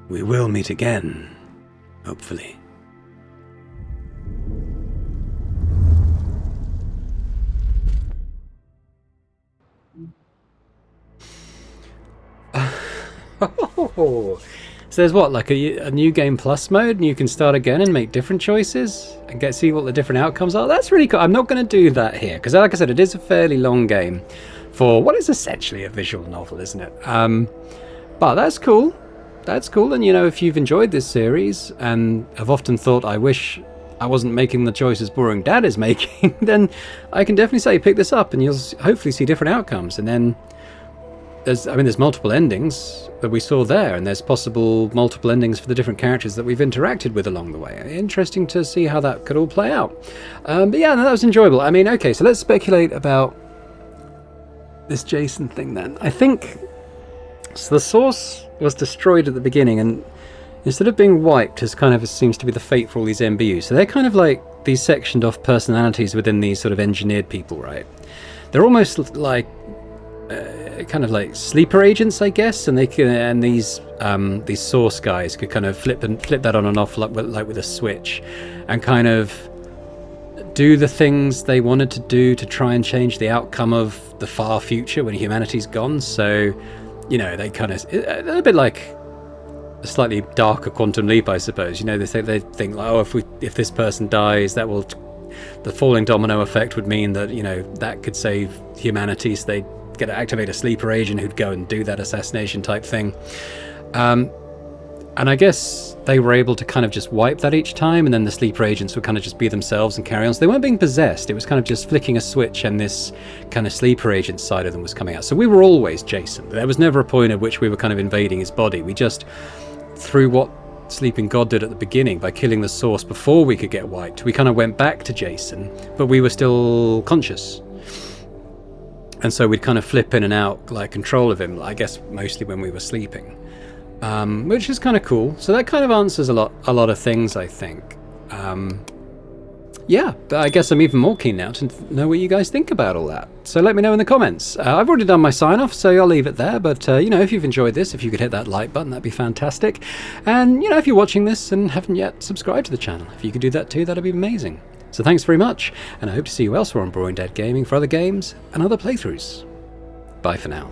We will meet again, hopefully. Oh, so there's what, like a new game plus mode, and you can start again and make different choices and see what the different outcomes are. That's really cool. I'm not going to do that here because, like I said, it is a fairly long game for what is essentially a visual novel, isn't it? But that's cool. That's cool. And if you've enjoyed this series and have often thought, I wish I wasn't making the choices Boring Dad is making, then I can definitely say pick this up and you'll hopefully see different outcomes. And then there's multiple endings that we saw there, and there's possible multiple endings for the different characters that we've interacted with along the way. Interesting to see how that could all play out. But yeah, no, that was enjoyable. I mean, okay, so let's speculate about this Jason thing then. I think so the Source was destroyed at the beginning, and instead of being wiped as kind of seems to be the fate for all these MBUs, so they're kind of like these sectioned off personalities within these sort of engineered people, right? They're almost like kind of like sleeper agents, I guess, and they can, and these source guys could kind of flip that on and off like with a switch, and kind of do the things they wanted to do to try and change the outcome of the far future when humanity's gone. So, you know, they kind of, a bit like a slightly darker Quantum Leap, I suppose. You know, they think like, oh, if this person dies, that will, the falling domino effect would mean that, you know, that could save humanity. So they get to activate a sleeper agent who'd go and do that assassination type thing. And I guess they were able to kind of just wipe that each time, and then the sleeper agents would kind of just be themselves and carry on. So they weren't being possessed. It was kind of just flicking a switch, and this kind of sleeper agent side of them was coming out. So we were always Jason. There was never a point at which we were kind of invading his body. We just, through what Sleeping God did at the beginning, by killing the source before we could get wiped, we kind of went back to Jason, but we were still conscious. And so we'd kind of flip in and out, like, control of him, I guess mostly when we were sleeping. Which is kind of cool. So that kind of answers a lot of things, I think. Yeah, but I guess I'm even more keen now to know what you guys think about all that. So let me know in the comments. I've already done my sign-off, so I'll leave it there. But, you know, if you've enjoyed this, if you could hit that like button, that'd be fantastic. And, you know, if you're watching this and haven't yet subscribed to the channel, if you could do that too, that'd be amazing. So thanks very much, and I hope to see you elsewhere on Boring Dead Gaming for other games and other playthroughs. Bye for now.